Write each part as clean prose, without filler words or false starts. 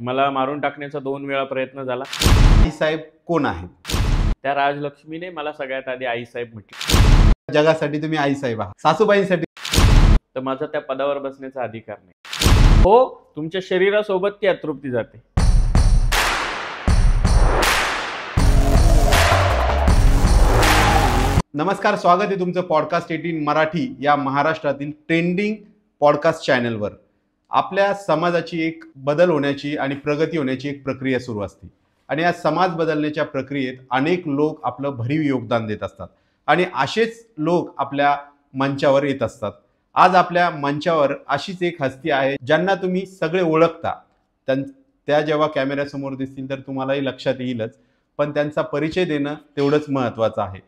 मला मारून टाकण्याचा 2 वेळा प्रयत्न झाला. आईसाहेब कोण आहेत? त्या राजलक्ष्मीने मला सगळ्यात आधी आईसाहेब म्हटलं. जगासाठी तुम्ही आईसाहेब आहात, सासूबाईंसाठी तर माझा त्या पदावर बसण्याचा अधिकार नाही. हो, तुमच्या शरीरासोबत ती अतृप्ती जाते. नमस्कार, स्वागत आहे तुमचं पॉडकास्ट 18 मराठी या महाराष्ट्रातील ट्रेंडिंग पॉडकास्ट चॅनलवर. आपल्या समाजाची एक बदल होण्याची आणि प्रगती होण्याची एक प्रक्रिया सुरू असते आणि या समाज बदलण्याच्या प्रक्रियेत अनेक लोक आपलं भरीव योगदान देत असतात आणि असेच लोक आपल्या मंचावर येत असतात. आज आपल्या मंचावर अशीच एक हस्ती आहे ज्यांना तुम्ही सगळे ओळखता. त्या जेव्हा कॅमेऱ्यासमोर दिसतील तर तुम्हालाही लक्षात येईलच, पण त्यांचा परिचय देणं तेवढंच महत्त्वाचं आहे.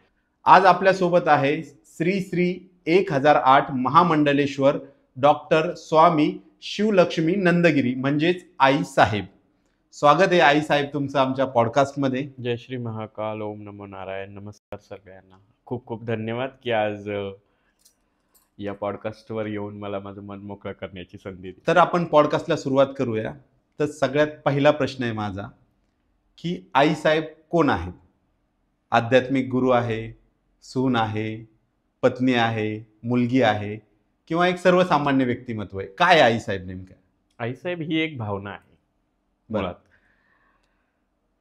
आज आपल्यासोबत आहे श्री 1008 महामंडलेश्वर डॉक्टर स्वामी शिवलक्ष्मी नंदगिरी म्हणजेच आई साहेब. स्वागत आहे आई साहेब तुमचं आमच्या पॉडकास्टमध्ये. जय श्री महाकाल, ओम नमो नारायण. नमस्कार सगळ्यांना. खूप खूप धन्यवाद की आज या पॉडकास्टवर येऊन मला माझं मन मोकळं करण्याची संधी दिली. तर आपण पॉडकास्टला सुरुवात करूया. तर सगळ्यात पहिला प्रश्न आहे माझा की आई साहेब कोण आहेत? आध्यात्मिक गुरु आहे, सून आहे, पत्नी आहे, मुलगी आहे, किंवा एक सर्वसामान्य व्यक्तिमत्व आहे? काय आई साहेब नेमकं? आईसाहेब ही एक भावना आहे मुळात.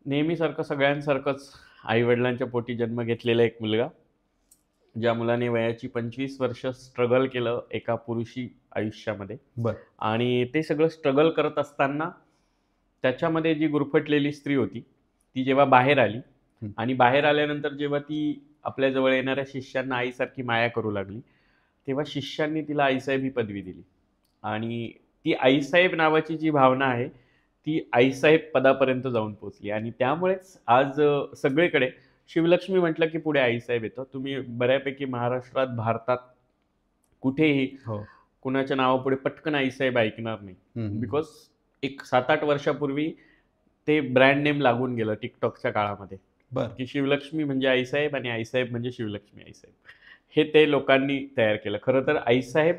नेहमीसारखं सगळ्यांसारखंच आई वडिलांच्या पोटी जन्म घेतलेला एक मुलगा, ज्या मुलाने वयाची 25 वर्ष स्ट्रगल केलं एका पुरुषी आयुष्यामध्ये. आणि ते सगळं स्ट्रगल करत असताना त्याच्यामध्ये जी गुरफटलेली स्त्री होती ती जेव्हा बाहेर आली आणि बाहेर आल्यानंतर जेव्हा ती आपल्या जवळ येणाऱ्या शिष्यांना आईसारखी माया करू लागली, तेव्हा शिष्यांनी तिला आईसाहेब ही पदवी दिली. आणि ती आईसाहेब नावाची जी भावना आहे ती आईसाहेब पदापर्यंत जाऊन पोचली. आणि त्यामुळेच आज सगळीकडे शिवलक्ष्मी म्हटलं की पुढे आईसाहेब येतं. तुम्ही बऱ्यापैकी महाराष्ट्रात, भारतात कुठेही कुणाच्या नावापुढे पटकन आईसाहेब ऐकणार नाही. बिकॉज एक 7-8 वर्षापूर्वी ते ब्रँड नेम लागून गेलं टिकटॉकच्या काळामध्ये की शिवलक्ष्मी म्हणजे आईसाहेब आणि आईसाहेब म्हणजे शिवलक्ष्मी आईसाहेब. हे ते लोकांनी तयार केलं. खरं तर आईसाहेब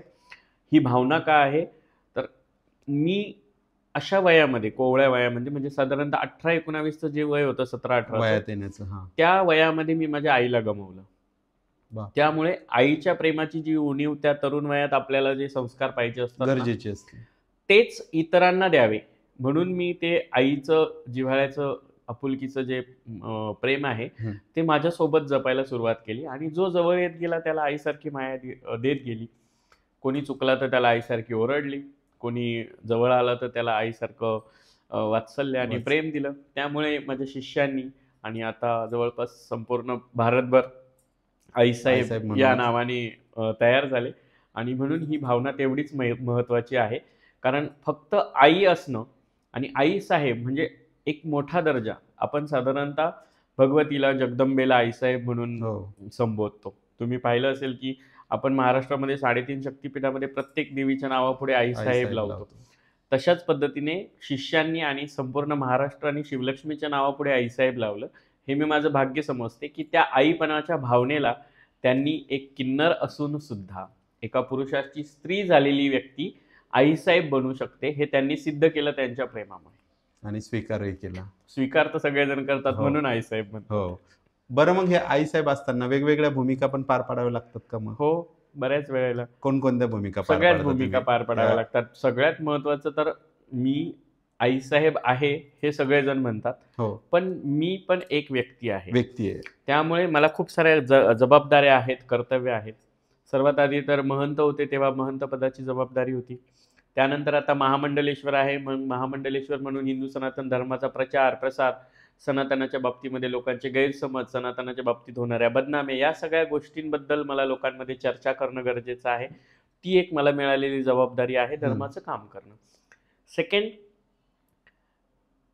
ही भावना का आहे तर मी अशा वयामध्ये, कोवळ्या वयामध्ये, म्हणजे साधारणतः 18-19चं जे वय होतं, 17-18 त्या वयामध्ये मी माझ्या आईला गमावलं. त्यामुळे आईच्या प्रेमाची जी उणीव त्या तरुण वयात आपल्याला जे संस्कार पाहिजे असतात, गरजेचे असते, तेच इतरांना द्यावे म्हणून मी ते आईचं, जिव्हाळ्याचं, आपुलकीचं जे प्रेम आहे ते माझ्यासोबत जपायला सुरुवात केली. आणि जो जवळ येत गेला त्याला आईसारखी माया देत गेली. कोणी चुकला तर त्याला आईसारखी ओरडली, कोणी जवळ आलं तर त्याला आईसारखं वात्सल्य आणि प्रेम दिलं. त्यामुळे माझ्या शिष्यांनी आणि आता जवळपास संपूर्ण भारतभर आईसाहेब या नावाने तयार झाले. आणि म्हणून ही भावना तेवढीच महत्त्वाची आहे. कारण फक्त आई असणं आणि आईसाहेब म्हणजे एक मोठा दर्जा. आपण साधारणतः भगवतीला, जगदंबेला आईसाहेब म्हणून संबोधतो. तुम्ही पाहिलं असेल की आपण महाराष्ट्रामध्ये 3.5 शक्तिपीठामध्ये प्रत्येक देवीच्या नावापुढे आईसाहेब लावतो. तशाच पद्धतीने शिष्यांनी आणि संपूर्ण महाराष्ट्राने शिवलक्ष्मीच्या नावापुढे आईसाहेब लावलं. हे मी माझं भाग्य समजते की त्या आईपणाच्या भावनेला त्यांनी एक किन्नर असून सुद्धा एका पुरुषाची स्त्री झालेली व्यक्ती आईसाहेब बनू शकते हे त्यांनी सिद्ध केलं त्यांच्या प्रेमामुळे. आणि स्वीकारही केला. स्वीकार तर सगळेजण करतात म्हणून आईसाहेब म्हणतात. बरं, मग हे आईसाहेब असताना वेगवेगळ्या भूमिका पण पार पाडाव्या लागतात का मग? हो, बऱ्याच वेळेला. कोणकोणत्या भूमिका? सगळ्यात भूमिका पार पाडाव्या लागतात. सगळ्यात महत्वाचं तर मी आईसाहेब आहे हे सगळेजण म्हणतात, पण मी पण एक व्यक्ती आहे. त्यामुळे मला खूप साऱ्या जबाबदाऱ्या आहेत, कर्तव्य आहेत. सर्वात आधी तर महंत होते तेव्हा महंत पदाची जबाबदारी होती. त्यानंतर आता महामंडलेश्वर आहे. महामंडलेश्वर म्हणून हिंदू सनातन धर्माचा प्रचार, प्रसार, सनातनाच्या बाबतीमध्ये लोकांचे गैरसमज, सनातनाच्या बाबतीत होणाऱ्या बदनामी, या सगळ्या गोष्टींबद्दल मला लोकांमध्ये चर्चा करणं गरजेचं आहे. ती एक मला मिळालेली जबाबदारी आहे, धर्माचं काम करणं. सेकंड,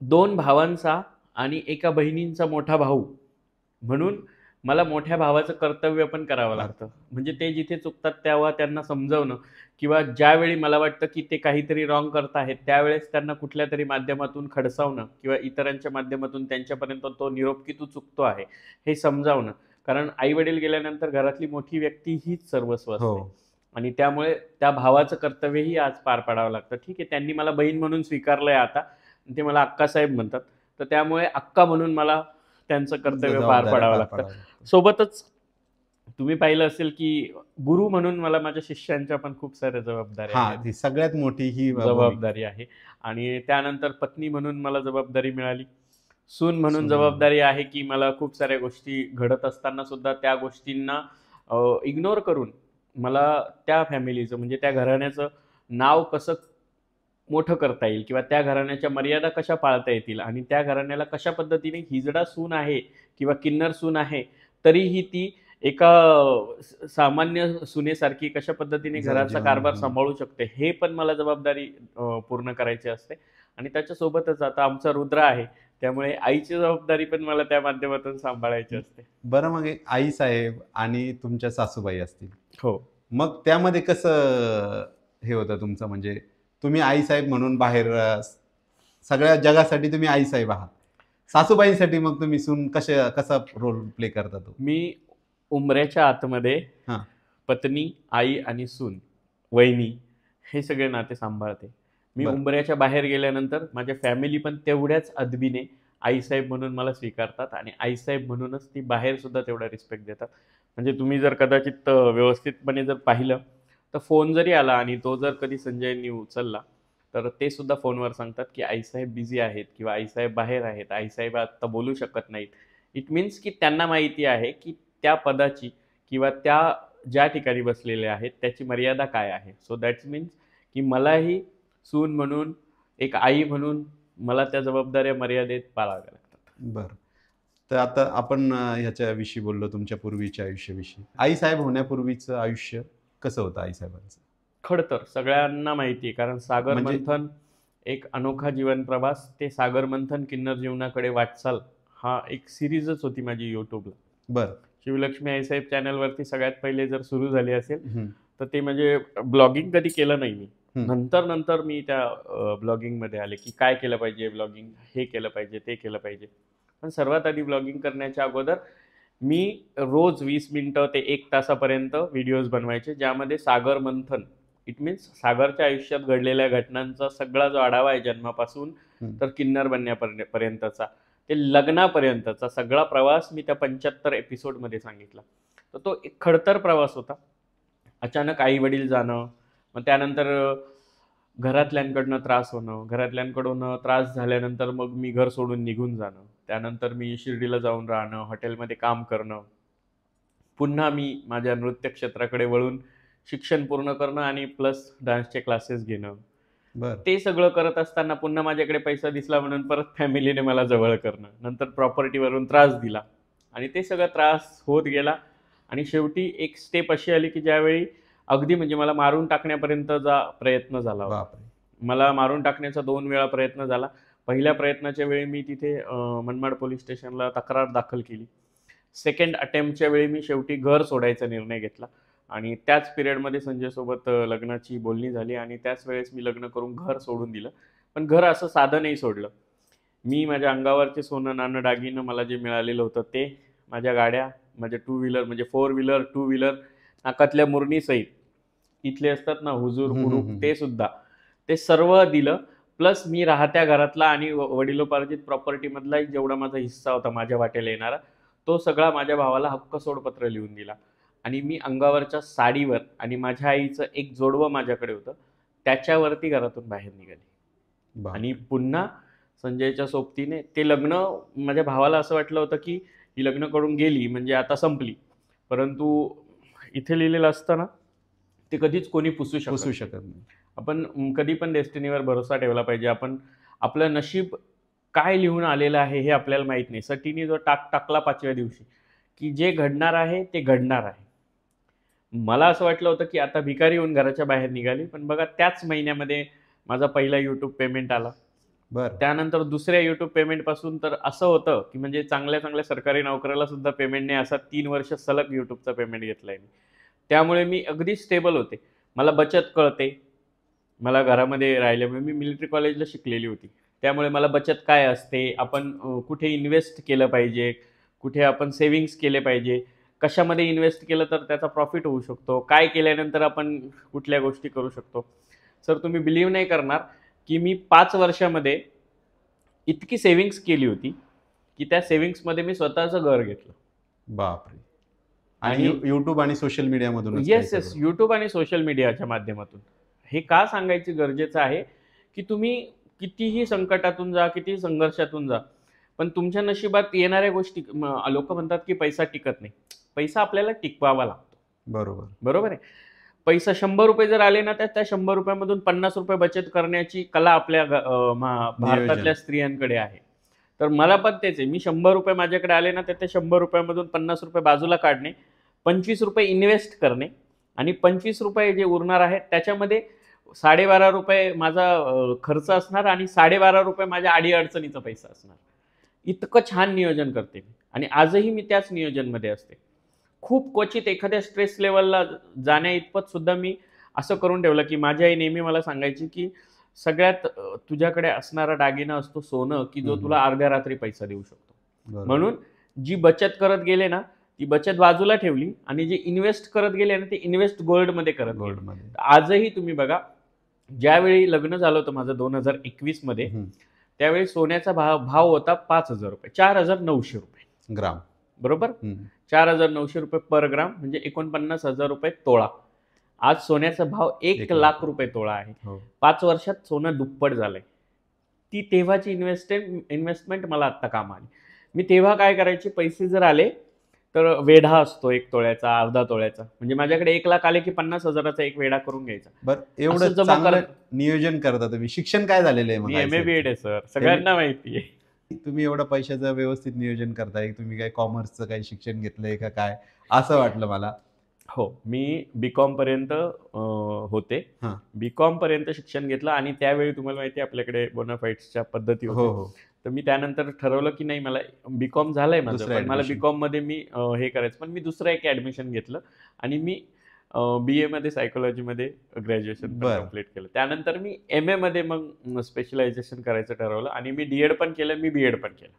2 भावांचा आणि एका बहिणींचा मोठा भाऊ म्हणून मला मोठ्या भावाचं कर्तव्य पण करावं लागतं. म्हणजे ते जिथे चुकतात तेव्हा त्यांना समजवणं, किंवा ज्यावेळी मला वाटतं की ते काहीतरी रॉंग करत आहेत त्यावेळेस त्यांना कुठल्या तरी माध्यमातून खडसावणं किंवा इतरांच्या माध्यमातून त्यांच्यापर्यंत तो निरोप की तू चुकतो आहे हे समजावणं. कारण आई वडील गेल्यानंतर घरातली मोठी व्यक्ती हीच सर्वस्व असते. आणि त्यामुळे त्या भावाचं कर्तव्यही आज पार पाडावं लागतं. ठीक आहे, त्यांनी मला बहीण म्हणून स्वीकारलंय आता, ते मला अक्कासाहेब म्हणतात. तर त्यामुळे अक्का म्हणून मला त्यांचं कर्तव्य पार पाडावं लागतं. सोबतच तुम्ही पाहिलं असेल की गुरु म्हणून मला माझ्या शिष्यांच्या पण खूप साऱ्या जबाबदाऱ्या आहेत. ही सगळ्यात मोठी ही जबाबदारी आहे. आणि त्यानंतर पत्नी म्हणून मला जबाबदारी मिळाली. सून म्हणून जबाबदारी आहे की मला खूप साऱ्या गोष्टी घडत असताना सुद्धा त्या गोष्टींना इग्नोर करून मला त्या फॅमिलीचं म्हणजे त्या घराण्याचं नाव कसं मोठं करता येईल किंवा त्या घराण्याच्या मर्यादा कशा पाळता येतील आणि त्या घराण्याला कशा पद्धतीने हिजडा सून आहे किंवा किन्नर सून आहे तरीही ती एका सामान्य सुनेसारखी कशा पद्धतीने घराचा कारभार सांभाळू शकते हे पण मला जबाबदारी पूर्ण करायची असते. आणि त्याच्यासोबतच आता आमचा रुद्र आहे त्यामुळे आईची जबाबदारी पण मला त्या माध्यमातून सांभाळायची असते. बरं, मग आई साहेब आणि तुमच्या सासूबाई असतील, हो, मग त्यामध्ये कसं हे होतं तुमचं, म्हणजे तुम्ही आई साहेब म्हणून बाहेर सगळ्या जगासाठी तुम्ही आई साहेब आहात, सासूबाईंसाठी मग तुम्ही सून कसा रोल प्ले करता? तो मी उंबऱ्याच्या आतमध्ये पत्नी, आई आणि सून, वहिनी हे सगळे नाते सांभाळते. मी उंबऱ्याच्या बाहेर गेल्यानंतर माझ्या फॅमिली पण तेवढ्याच अदबीने आईसाहेब म्हणून मला स्वीकारतात आणि आईसाहेब म्हणूनच ती बाहेर सुद्धा तेवढा रिस्पेक्ट देतात. म्हणजे तुम्ही जर कदाचित व्यवस्थितपणे जर पाहिलं तर फोन जरी आला आणि तो जर कधी संजयनी उचलला तर ते सुद्धा फोनवर सांगतात की आईसाहेब बिझी आहेत किंवा आईसाहेब बाहेर आहेत, आईसाहेब आता बोलू शकत नाहीत. इट मीन्स की त्यांना माहिती आहे की त्या पदाची किंवा त्या ज्या ठिकाणी बसलेले आहेत त्याची मर्यादा काय आहे. सो दॅट्स मीन्स की मलाही सून म्हणून एक आई म्हणून मला त्या जबाबदाऱ्या मर्यादेत पाळाव्या लागतात. बरं, तर आता आपण ह्याच्याविषयी बोललो, तुमच्या पूर्वीच्या आयुष्याविषयी. आई साहेब होण्यापूर्वीचं आयुष्य कसं होतं आई साहेबांचं? खडतर सगळ्यांना माहिती आहे, कारण सागर मंथन एक अनोखा जीवन प्रवास, ते सागर मंथन किन्नर जीवनाकडे वाटचाल हा एक सिरीजच होती माझी युट्यूबला. बरं, शिवलक्ष्मी आईसाहेब चॅनलवरती सगळ्यात पहिले जर सुरू झाली असेल तर ते म्हणजे ब्लॉगिंग कधी केलं नाही मी. नंतर मी त्या ब्लॉगिंगमध्ये आले की काय केलं पाहिजे, ब्लॉगिंग हे केलं पाहिजे, ते केलं पाहिजे. पण सर्वात आधी ब्लॉगिंग करण्याच्या अगोदर मी रोज 20 मिनिटं ते 1 तासापर्यंत व्हिडिओज बनवायचे, ज्यामध्ये सागर मंथन इट मीन्स सागरच्या आयुष्यात घडलेल्या घटनांचा सगळा जो आढावा आहे जन्मापासून तर किन्नर बनण्यापर्यंतचा ते लग्नापर्यंतचा सगळा प्रवास मी त्या 75 एपिसोडमध्ये सांगितला. तर तो एक खडतर प्रवास होता. अचानक आई वडील जाणं, मग त्यानंतर घरातल्यांकडनं त्रास होणं, घरातल्यांकडून त्रास झाल्यानंतर मग मी घर सोडून निघून जाणं, त्यानंतर मी शिर्डीला जाऊन राहणं, हॉटेलमध्ये काम करणं, पुन्हा मी माझ्या नृत्य क्षेत्राकडे वळून शिक्षण पूर्ण करणं आणि प्लस डान्सचे क्लासेस घेणं. ते सगळं करत असताना पुन्हा माझ्याकडे पैसा दिसला म्हणून परत फॅमिलीने मला जवळ करणं, नंतर प्रॉपर्टीवरून त्रास दिला आणि ते सगळा त्रास होत गेला. आणि शेवटी एक स्टेप अशी आली की ज्यावेळी अगदी म्हणजे मला मारून टाकण्यापर्यंतचा प्रयत्न झाला. मला मारून टाकण्याचा 2 वेळा प्रयत्न झाला. पहिल्या प्रयत्नाच्या वेळी मी तिथे मनमाड पोलीस स्टेशनला तक्रार दाखल केली. सेकंड अटेम्प्टच्या वेळी मी शेवटी घर सोडायचा निर्णय घेतला आणि त्याच पिरियडमध्ये संजयसोबत लग्नाची बोलणी झाली आणि त्याच वेळेस मी लग्न करून घर सोडून दिलं. पण घर असं साधं नाही सोडलं. मी माझ्या अंगावरचे सोनं नाणं दागिनं मला जे मिळालेलं होतं ते, माझ्या गाड्या, माझ्या 2 व्हीलर म्हणजे 4 व्हीलर 2 व्हीलर, नाकातल्या मुरणीसहित इथले असतात ना हुजूर हुरूप, ते सुद्धा, ते सर्व दिलं. प्लस मी राहत्या घरातला आणि वडिलोपार्जित प्रॉपर्टीमधला जेवढा माझा हिस्सा होता माझ्या वाट्याला येणारा, तो सगळा माझ्या भावाला हक्क सोडपत्र लिहून दिला. आणि मी अंगावरच्या साडीवर आणि माझ्या आईचं एक जोडवं माझ्याकडे होतं त्याच्यावरती घरातून बाहेर निघाली. आणि पुन्हा संजयच्या सोबतीने ते लग्न, माझ्या भावाला असं वाटलं होतं की ही लग्न करून गेली म्हणजे आता संपली, परंतु इथे लिहिलेलं असताना ते कधीच कोणी पुसू शकत नाही. आपण कधी पण डेस्टिनीवर भरोसा ठेवला पाहिजे. आपण आपलं नशीब काय लिहून आलेलं आहे हे आपल्याला माहीत नाही. सटीने जो टाकला 5व्या दिवशी की जे घडणार आहे ते घडणार आहे. मला असं वाटलं होतं की आता भिकारी होऊन घराच्या बाहेर निघाली, पण बघा त्याच महिन्यामध्ये माझा पहिला यूट्यूब पेमेंट आला. त्यानंतर दुसऱ्या यूट्यूब पेमेंटपासून तर असं होतं की म्हणजे चांगल्या सरकारी नोकऱ्याला सुद्धा पेमेंट नाही, असा 3 वर्ष सलग यूट्यूबचा पेमेंट घेतलाय मी. त्यामुळे मी अगदी स्टेबल होते. मला बचत कळते. मला घरामध्ये राहिल्यामुळे मी मिलिटरी कॉलेजला शिकलेली होती, त्यामुळे मला बचत काय असते, आपण कुठे इन्व्हेस्ट केलं पाहिजे, कुठे आपण सेव्हिंग्स केले पाहिजे, कशामध्ये इन्व्हेस्ट केलं तर त्याचा प्रॉफिट होऊ शकतो, काय केल्यानंतर आपण कुठल्या गोष्टी करू शकतो. सर तुम्ही बिलीव्ह नाही करणार की मी 5 वर्षामध्ये इतकी सेव्हिंग्स केली होती की त्या सेव्हिंग्समध्ये मी स्वतःचं घर घेतलं. बापरे. आणि युट्यूब आणि सोशल मीडियामधून? येस, युट्यूब आणि सोशल मीडियाच्या माध्यमातून. हे का सांगायचं गरजेचं आहे की तुम्ही कितीही संकटातून जा, कितीही संघर्षातून जा, पण तुमच्या नशिबात येणाऱ्या गोष्टी, लोक म्हणतात की पैसा टिकत नाही. पैसा आपल्याला टिकवावा लागतो. बरोबर आहे. पैसा 100 रुपये जर आले ना, तर त्या 100 रुपयामधून 50 रुपये बचत करण्याची कला आपल्या भारतातल्या स्त्रियांकडे आहे. तर मला पण तेच आहे, मी 100 रुपये माझ्याकडे आले ना, तर त्या 100 रुपयामधून 50 रुपये बाजूला काढणे, 25 रुपये इन्व्हेस्ट करणे, आणि 25 रुपये जे उरणार आहेत त्याच्यामध्ये 12.5 रुपये माझा खर्च असणार आणि 12.5 रुपये माझ्या अडीअडचणीचा पैसा असणार. इतकं छान नियोजन करते मी, आणि आजही मी त्याच नियोजनमध्ये असते. खूप क्वचित एखाद्या स्ट्रेस लेवलला जाण्या इतपत सुद्धा मी असं करून ठेवलं की माझी आई नेहमी मला सांगायची की सगळ्यात तुझ्याकडे असणारा दागिना असतो सोनं, की जो तुला अर्ध्या रात्री पैसा देऊ शकतो. म्हणून जी बचत करत गेले ना, ती बचत बाजूला ठेवली, आणि जे इन्व्हेस्ट करत गेले ना, ते इन्व्हेस्ट गोल्डमध्ये करत गेले. आजही तुम्ही बघा, ज्यावेळी लग्न झालं होतं माझं 2021 मध्ये, त्यावेळी सोन्याचा भाव होता 5,000 रुपये, 4,900 रुपये ग्राम. बरोबर, 4,900 रुपये पर ग्राम, म्हणजे 49,000 रुपये तोळा. आज सोन्याचा भाव 1 लाख रुपये तोळा आहे. 5 वर्षात सोनं दुप्पट झालंय. ती तेव्हाची इन्व्हेस्टमेंट मला आत्ता काम आली. मी तेव्हा काय करायचे, पैसे जर आले तर वेढा असतो 1 तोळ्याचा, अर्धा तोळ्याचा, म्हणजे माझ्याकडे 1 लाख आले की 50,000चा एक वेढा करून घ्यायचा. बरं, एवढं चांगलं नियोजन करता तुम्ही. शिक्षण काय झालेलं आहे? मी MA BEd आहे सर, सगळ्यांना माहिती आहे. तुम्ही एवढं पैशाचं व्यवस्थित नियोजन करताय, तुम्ही काय कॉमर्सचं काही शिक्षण घेतलंय का काय, असं वाटलं मला. हो, मी BCom पर्यंत होते. BCom पर्यंत शिक्षण घेतलं, आणि त्यावेळी तुम्हाला माहिती आहे आपल्याकडे बोनाफाईड्सच्या पद्धती होत्या. तर मी त्यानंतर ठरवलं की नाही, मला BCom झालंय माझं, पण मला BCom मध्ये मी हे करायचं, पण मी दुसरं एक ऍडमिशन घेतलं आणि मी BA मध्ये सायकोलॉजीमध्ये ग्रॅज्युएशन कम्प्लीट केलं. त्यानंतर मी MA मध्ये मग स्पेशलायझेशन करायचं ठरवलं, आणि मी DEd पण केलं, मी BEd पण केलं.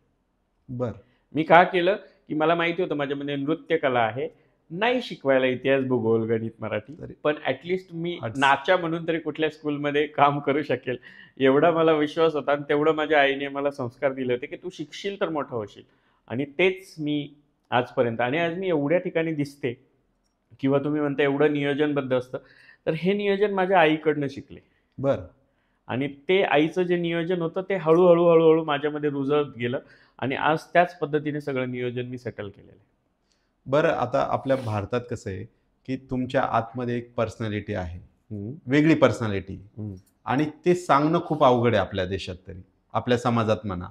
बरं. मी का केलं की मला माहिती होतं माझ्यामध्ये नृत्य कला आहे, नाही शिकवायला इतिहास, भूगोल, गणित, मराठी, पण ऍटलिस्ट मी नाचा म्हणून तरी कुठल्या स्कूलमध्ये काम करू शकेल, एवढा मला विश्वास होता. आणि तेवढं माझ्या आईने मला संस्कार दिले होते की तू शिकशील तर मोठं होशील, आणि तेच मी आजपर्यंत. आणि आज मी एवढ्या ठिकाणी दिसते, किंवा तुम्ही म्हणता एवढं नियोजनबद्ध असतं, तर हे नियोजन माझ्या आईकडनं शिकले. बरं. आणि ते आईचं जे नियोजन होतं ते हळूहळू माझ्यामध्ये रुजत गेलं, आणि आज त्याच पद्धतीने सगळं नियोजन मी सेटल केलेलं आहे. बरं, आता आपल्या भारतात कसं आहे की तुमच्या आतमध्ये एक पर्सनॅलिटी आहे, वेगळी पर्सनॅलिटी, आणि ते सांगणं खूप अवघड आहे आपल्या देशात, तरी आपल्या समाजात म्हणा.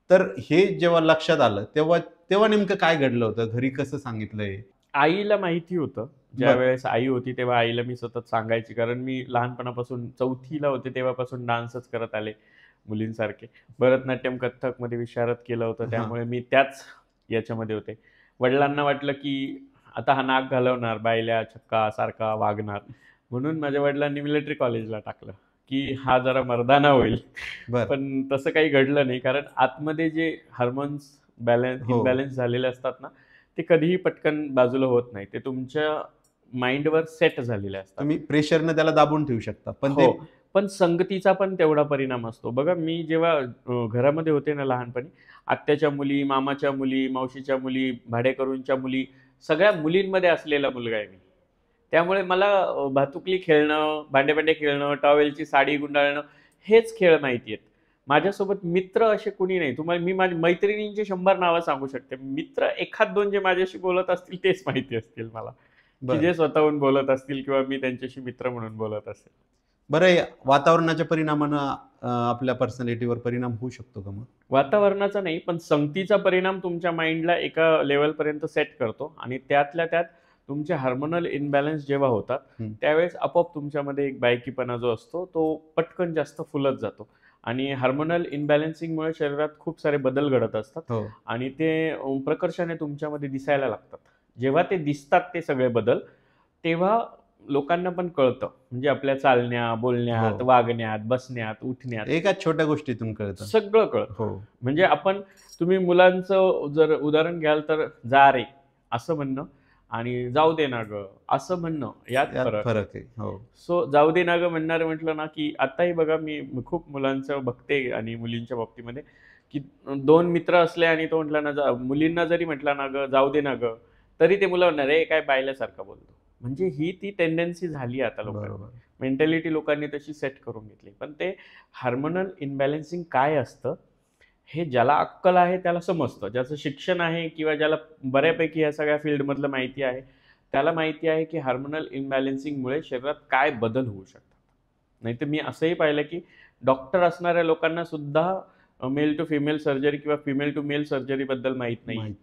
तर हे जेव्हा लक्षात आलं तेव्हा नेमकं काय घडलं होतं? घरी कसं सांगितलंय? आईला माहिती होतं. ज्या वेळेस आई होती तेव्हा आईला मी सतत सांगायची, कारण मी लहानपणापासून 4थीला होते तेव्हापासून डान्सच करत आले मुलींसारखे. भरतनाट्यम, कथ्थकमध्ये विशारद केलं होतं, त्यामुळे मी त्याच याच्यामध्ये होते. वडिलांना वाटलं की आता हा नाक घालवणार, बायल्या छक्का सारखा वागणार, म्हणून माझ्या वडिलांनी मिलिटरी कॉलेजला टाकलं की हा जरा मर्दाना होईल. पण तसं काही घडलं नाही, कारण आतमध्ये जे हार्मोन्स इम्बॅलन्स झालेले असतात ना, ते कधीही पटकन बाजूला होत नाही. ते तुमच्या माइंडवर सेट झालेले असतात. तुम्ही प्रेशरनं त्याला दाबून ठेवू शकता, पण संगतीचा पण तेवढा परिणाम असतो. बघा, मी जेव्हा घरामध्ये होते ना लहानपणी, आत्याच्या मुली, मामाच्या मुली, मावशीच्या मुली, भाडेकरूंच्या मुली, सगळ्या मुलींमध्ये असलेला मुलगा आहे मी. त्यामुळे मला भातुकली खेळणं, भांडे खेळणं, टॉवेलची साडी गुंडाळणं, हेच खेळ माहिती आहेत. माझ्यासोबत मित्र असे कुणी नाही. तुम्हाला मी माझ्या मैत्रिणींची 100 नावं सांगू शकते. मित्र 1-2 जे माझ्याशी बोलत असतील तेच माहिती असतील मला, की जे स्वतःहून बोलत असतील किंवा मी त्यांच्याशी मित्र म्हणून बोलत असेल. बरं, वातावरणाच्या परिणामानं आपल्या पर्सनॅलिटीवर परिणाम होऊ शकतो का? मग वातावरणाचा नाही, पण संगतीचा परिणाम तुमच्या माइंडला एका लेवलपर्यंत सेट करतो, आणि त्यातल्या त्यात तुमचे हार्मोनल इनबॅलन्स जेव्हा होतात त्यावेळेस आपोआप तुमच्यामध्ये एक बायकीपणा जो असतो तो पटकन जास्त फुलत जातो. आणि हार्मोनल इनबॅलन्सिंगमुळे शरीरात खूप सारे बदल घडत असतात, आणि ते प्रकर्षाने तुमच्यामध्ये दिसायला लागतात. जेव्हा ते दिसतात ते सगळे बदल, तेव्हा लोकांना पण कळतं, म्हणजे आपल्या चालण्यात, बोलण्यात, वागण्यात, बसण्यात, उठण्यात, एका छोट्या गोष्टीतून कळतं, सगळं कळतं. म्हणजे तुम्ही मुलांचं जर उदाहरण घ्याल तर जा रे असं म्हणणं, आणि जाऊ दे ना ग असं म्हणणं यात यात फरक फरक आहे. हो. सो जाऊ दे ना ग म्हणणारे म्हटलं ना की आताही बघा मी खूप मुलांचं बघते आणि मुलींच्या बाबतीमध्ये की दोन मित्र असले आणि तो म्हटला ना मुलींना जरी म्हटला ना ग जाऊ दे ना ग तरी ते मुलं म्हणणार हे काय बायल्यासारखं बोलतो. म्हणजे ही ती टेंडन्सी झाली आता लोकांना, बरोबर. मेंटॅलिटी लोकांनी तशी सेट करून घेतली. पण ते हार्मोनल इनबॅलन्सिंग काय असतं हे ज्याला अक्कल आहे त्याला समजतं, ज्याचं शिक्षण आहे किंवा ज्याला बऱ्यापैकी या सगळ्या फील्डमधलं माहिती आहे त्याला माहिती आहे की हार्मोनल इनबॅलन्सिंगमुळे शरीरात काय बदल होऊ शकतात. नाहीतर मी असंही पाहिलं की डॉक्टर असणाऱ्या लोकांना सुद्धा मेल टू फिमेल सर्जरी किंवा फिमेल टू मेल सर्जरी बद्दल माहीत नाही,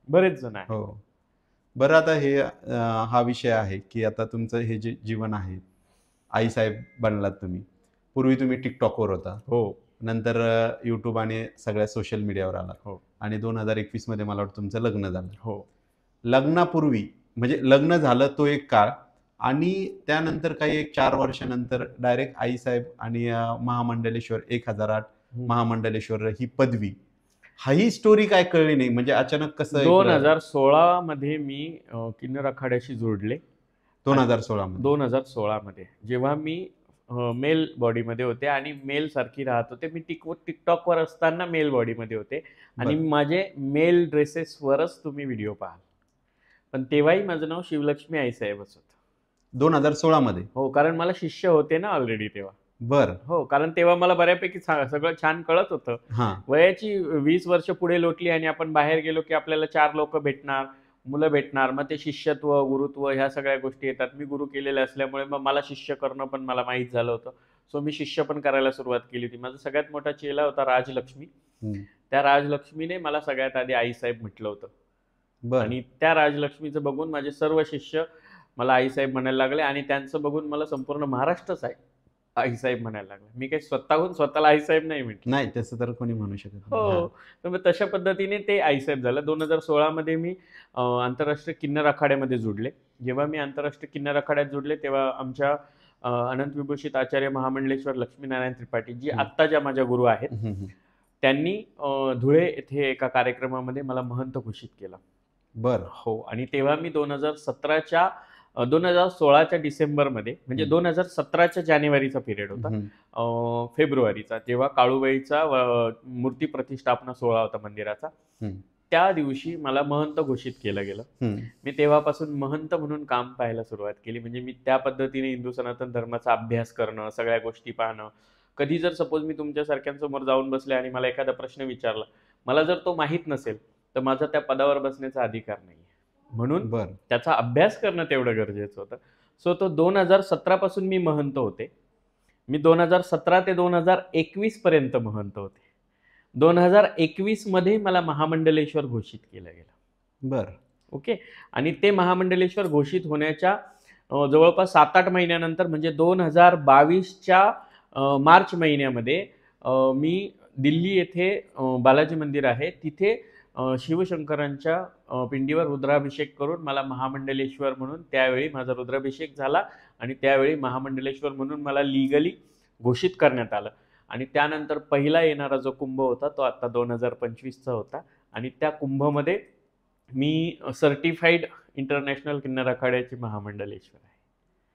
बरेच जण आहेत. हो. बरं, आता हे हा विषय आहे की आता तुमचं हे जे जीवन आहे, आईसाहेब बनलात तुम्ही. पूर्वी तुम्ही टिकटॉकवर होता, हो नंतर यूट्यूब आणि सगळ्या सोशल मीडियावर आला, हो आणि 2021 मध्ये मला वाटतं तुमचं लग्न झालं. हो. लग्नापूर्वी म्हणजे लग्न झालं तो एक काळ, आणि त्यानंतर काही एक 4 वर्षानंतर डायरेक्ट आईसाहेब आणि महामंडलेश्वर 1008 महामंडलेश्वर ही पदवी. ही स्टोरी काय कळली नाही, म्हणजे अचानक कसं 2016 मध्ये मी किन्नर आखाड्याशी जोडले. 2016 मध्ये 2016 मध्ये जेव्हा मी मेल बॉडीमध्ये होते आणि मेल सारखी राहत होते. मी टिकटॉकवर असताना मेल बॉडीमध्ये होते आणि माझे मेल ड्रेसेसवरच तुम्ही व्हिडिओ पाहाल. पण तेव्हाही माझं नाव शिवलक्ष्मी आईसाहेबच होतं 2016 मध्ये. हो, कारण मला शिष्य होते ना ऑलरेडी तेव्हा. बरं. हो, कारण तेव्हा मला बऱ्यापैकी सगळं छान कळत होतं. वयाची 20 वर्ष पुढे लोटली आणि आपण बाहेर गेलो की आपल्याला 4 लोक भेटणार, मुलं भेटणार, मग ते शिष्यत्व गुरुत्व ह्या सगळ्या गोष्टी येतात. मी गुरु केलेले असल्यामुळे मग मला शिष्य करणं पण मला माहीत झालं होतं. सो मी शिष्य पण करायला सुरुवात केली होती. माझा सगळ्यात मोठा चेला होता राजलक्ष्मी. त्या राजलक्ष्मीने मला सगळ्यात आधी आईसाहेब म्हटलं होतं आणि त्या राजलक्ष्मीचं बघून माझे सर्व शिष्य मला आईसाहेब म्हणायला लागले आणि त्यांचं बघून मला संपूर्ण महाराष्ट्रच आहे आईसाहेब म्हणायला लागला. मी काही स्वतःहून स्वतःला आईसाहेब नाही म्हटलं. नाही, तसं तर कोणी म्हणू शकत नाही. हो, तर मग तशा पद्धतीने ते आईसाहेब झालं. 2016 मध्ये मी आंतरराष्ट्रीय किन्नर आखाड्यामध्ये जोडले. जेव्हा मी आंतरराष्ट्रीय किन्नर आखाड्यात जोडले तेव्हा आमच्या अनंत विभूषित आचार्य महामंडलेश्वर लक्ष्मीनारायण त्रिपाठी जी आत्ताच्या माझ्या गुरु आहेत, त्यांनी धुळे येथे एका कार्यक्रमामध्ये मला महंत घोषित केलं. बरं. हो, आणि तेव्हा मी 2016च्या डिसेंबरमध्ये, म्हणजे 2017च्या जानेवारीचा पिरियड होता, फेब्रुवारीचा, जेव्हा काळूबाईचा मूर्ती प्रतिष्ठापना सोहळा होता मंदिराचा, त्या दिवशी मला महंत घोषित केलं गेलं. मी तेव्हापासून महंत म्हणून काम पाहायला सुरुवात केली. म्हणजे मी त्या पद्धतीने हिंदू सनातन धर्माचा अभ्यास करणं, सगळ्या गोष्टी पाहणं. कधी जर सपोज मी तुमच्या सारख्यांसमोर जाऊन बसले आणि मला एखादा प्रश्न विचारला, मला जर तो माहीत नसेल तर माझा त्या पदावर बसण्याचा अधिकार नाही. म्हणून त्याचा अभ्यास करणं तेवढं गरजेचं होतं. सो तो 2017 पासून मी महंत होते. मी 2017 ते 2021 पर्यंत महंत होते. 2021 मध्ये मला महामंडलेश्वर घोषित केलं गेलं. बरं. ओके. आणि ते महामंडलेश्वर घोषित होण्याच्या जवळपास 7-8 महिन्यानंतर, म्हणजे 2022च्या मार्च महिन्यामध्ये मी दिल्ली येथे बालाजी मंदिर आहे तिथे शिवशंकरांच्या पिंडीवर रुद्राभिषेक करून मला महामंडलेश्वर म्हणून त्यावेळी माझा रुद्राभिषेक झाला आणि त्यावेळी महामंडलेश्वर म्हणून मला लिगली घोषित करण्यात आलं. आणि त्यानंतर पहिला येणारा जो कुंभ होता तो आता 2025चा होता आणि त्या कुंभमध्ये मी सर्टिफाईड इंटरनॅशनल किन्नर आखाड्याची महामंडलेश्वर आहे.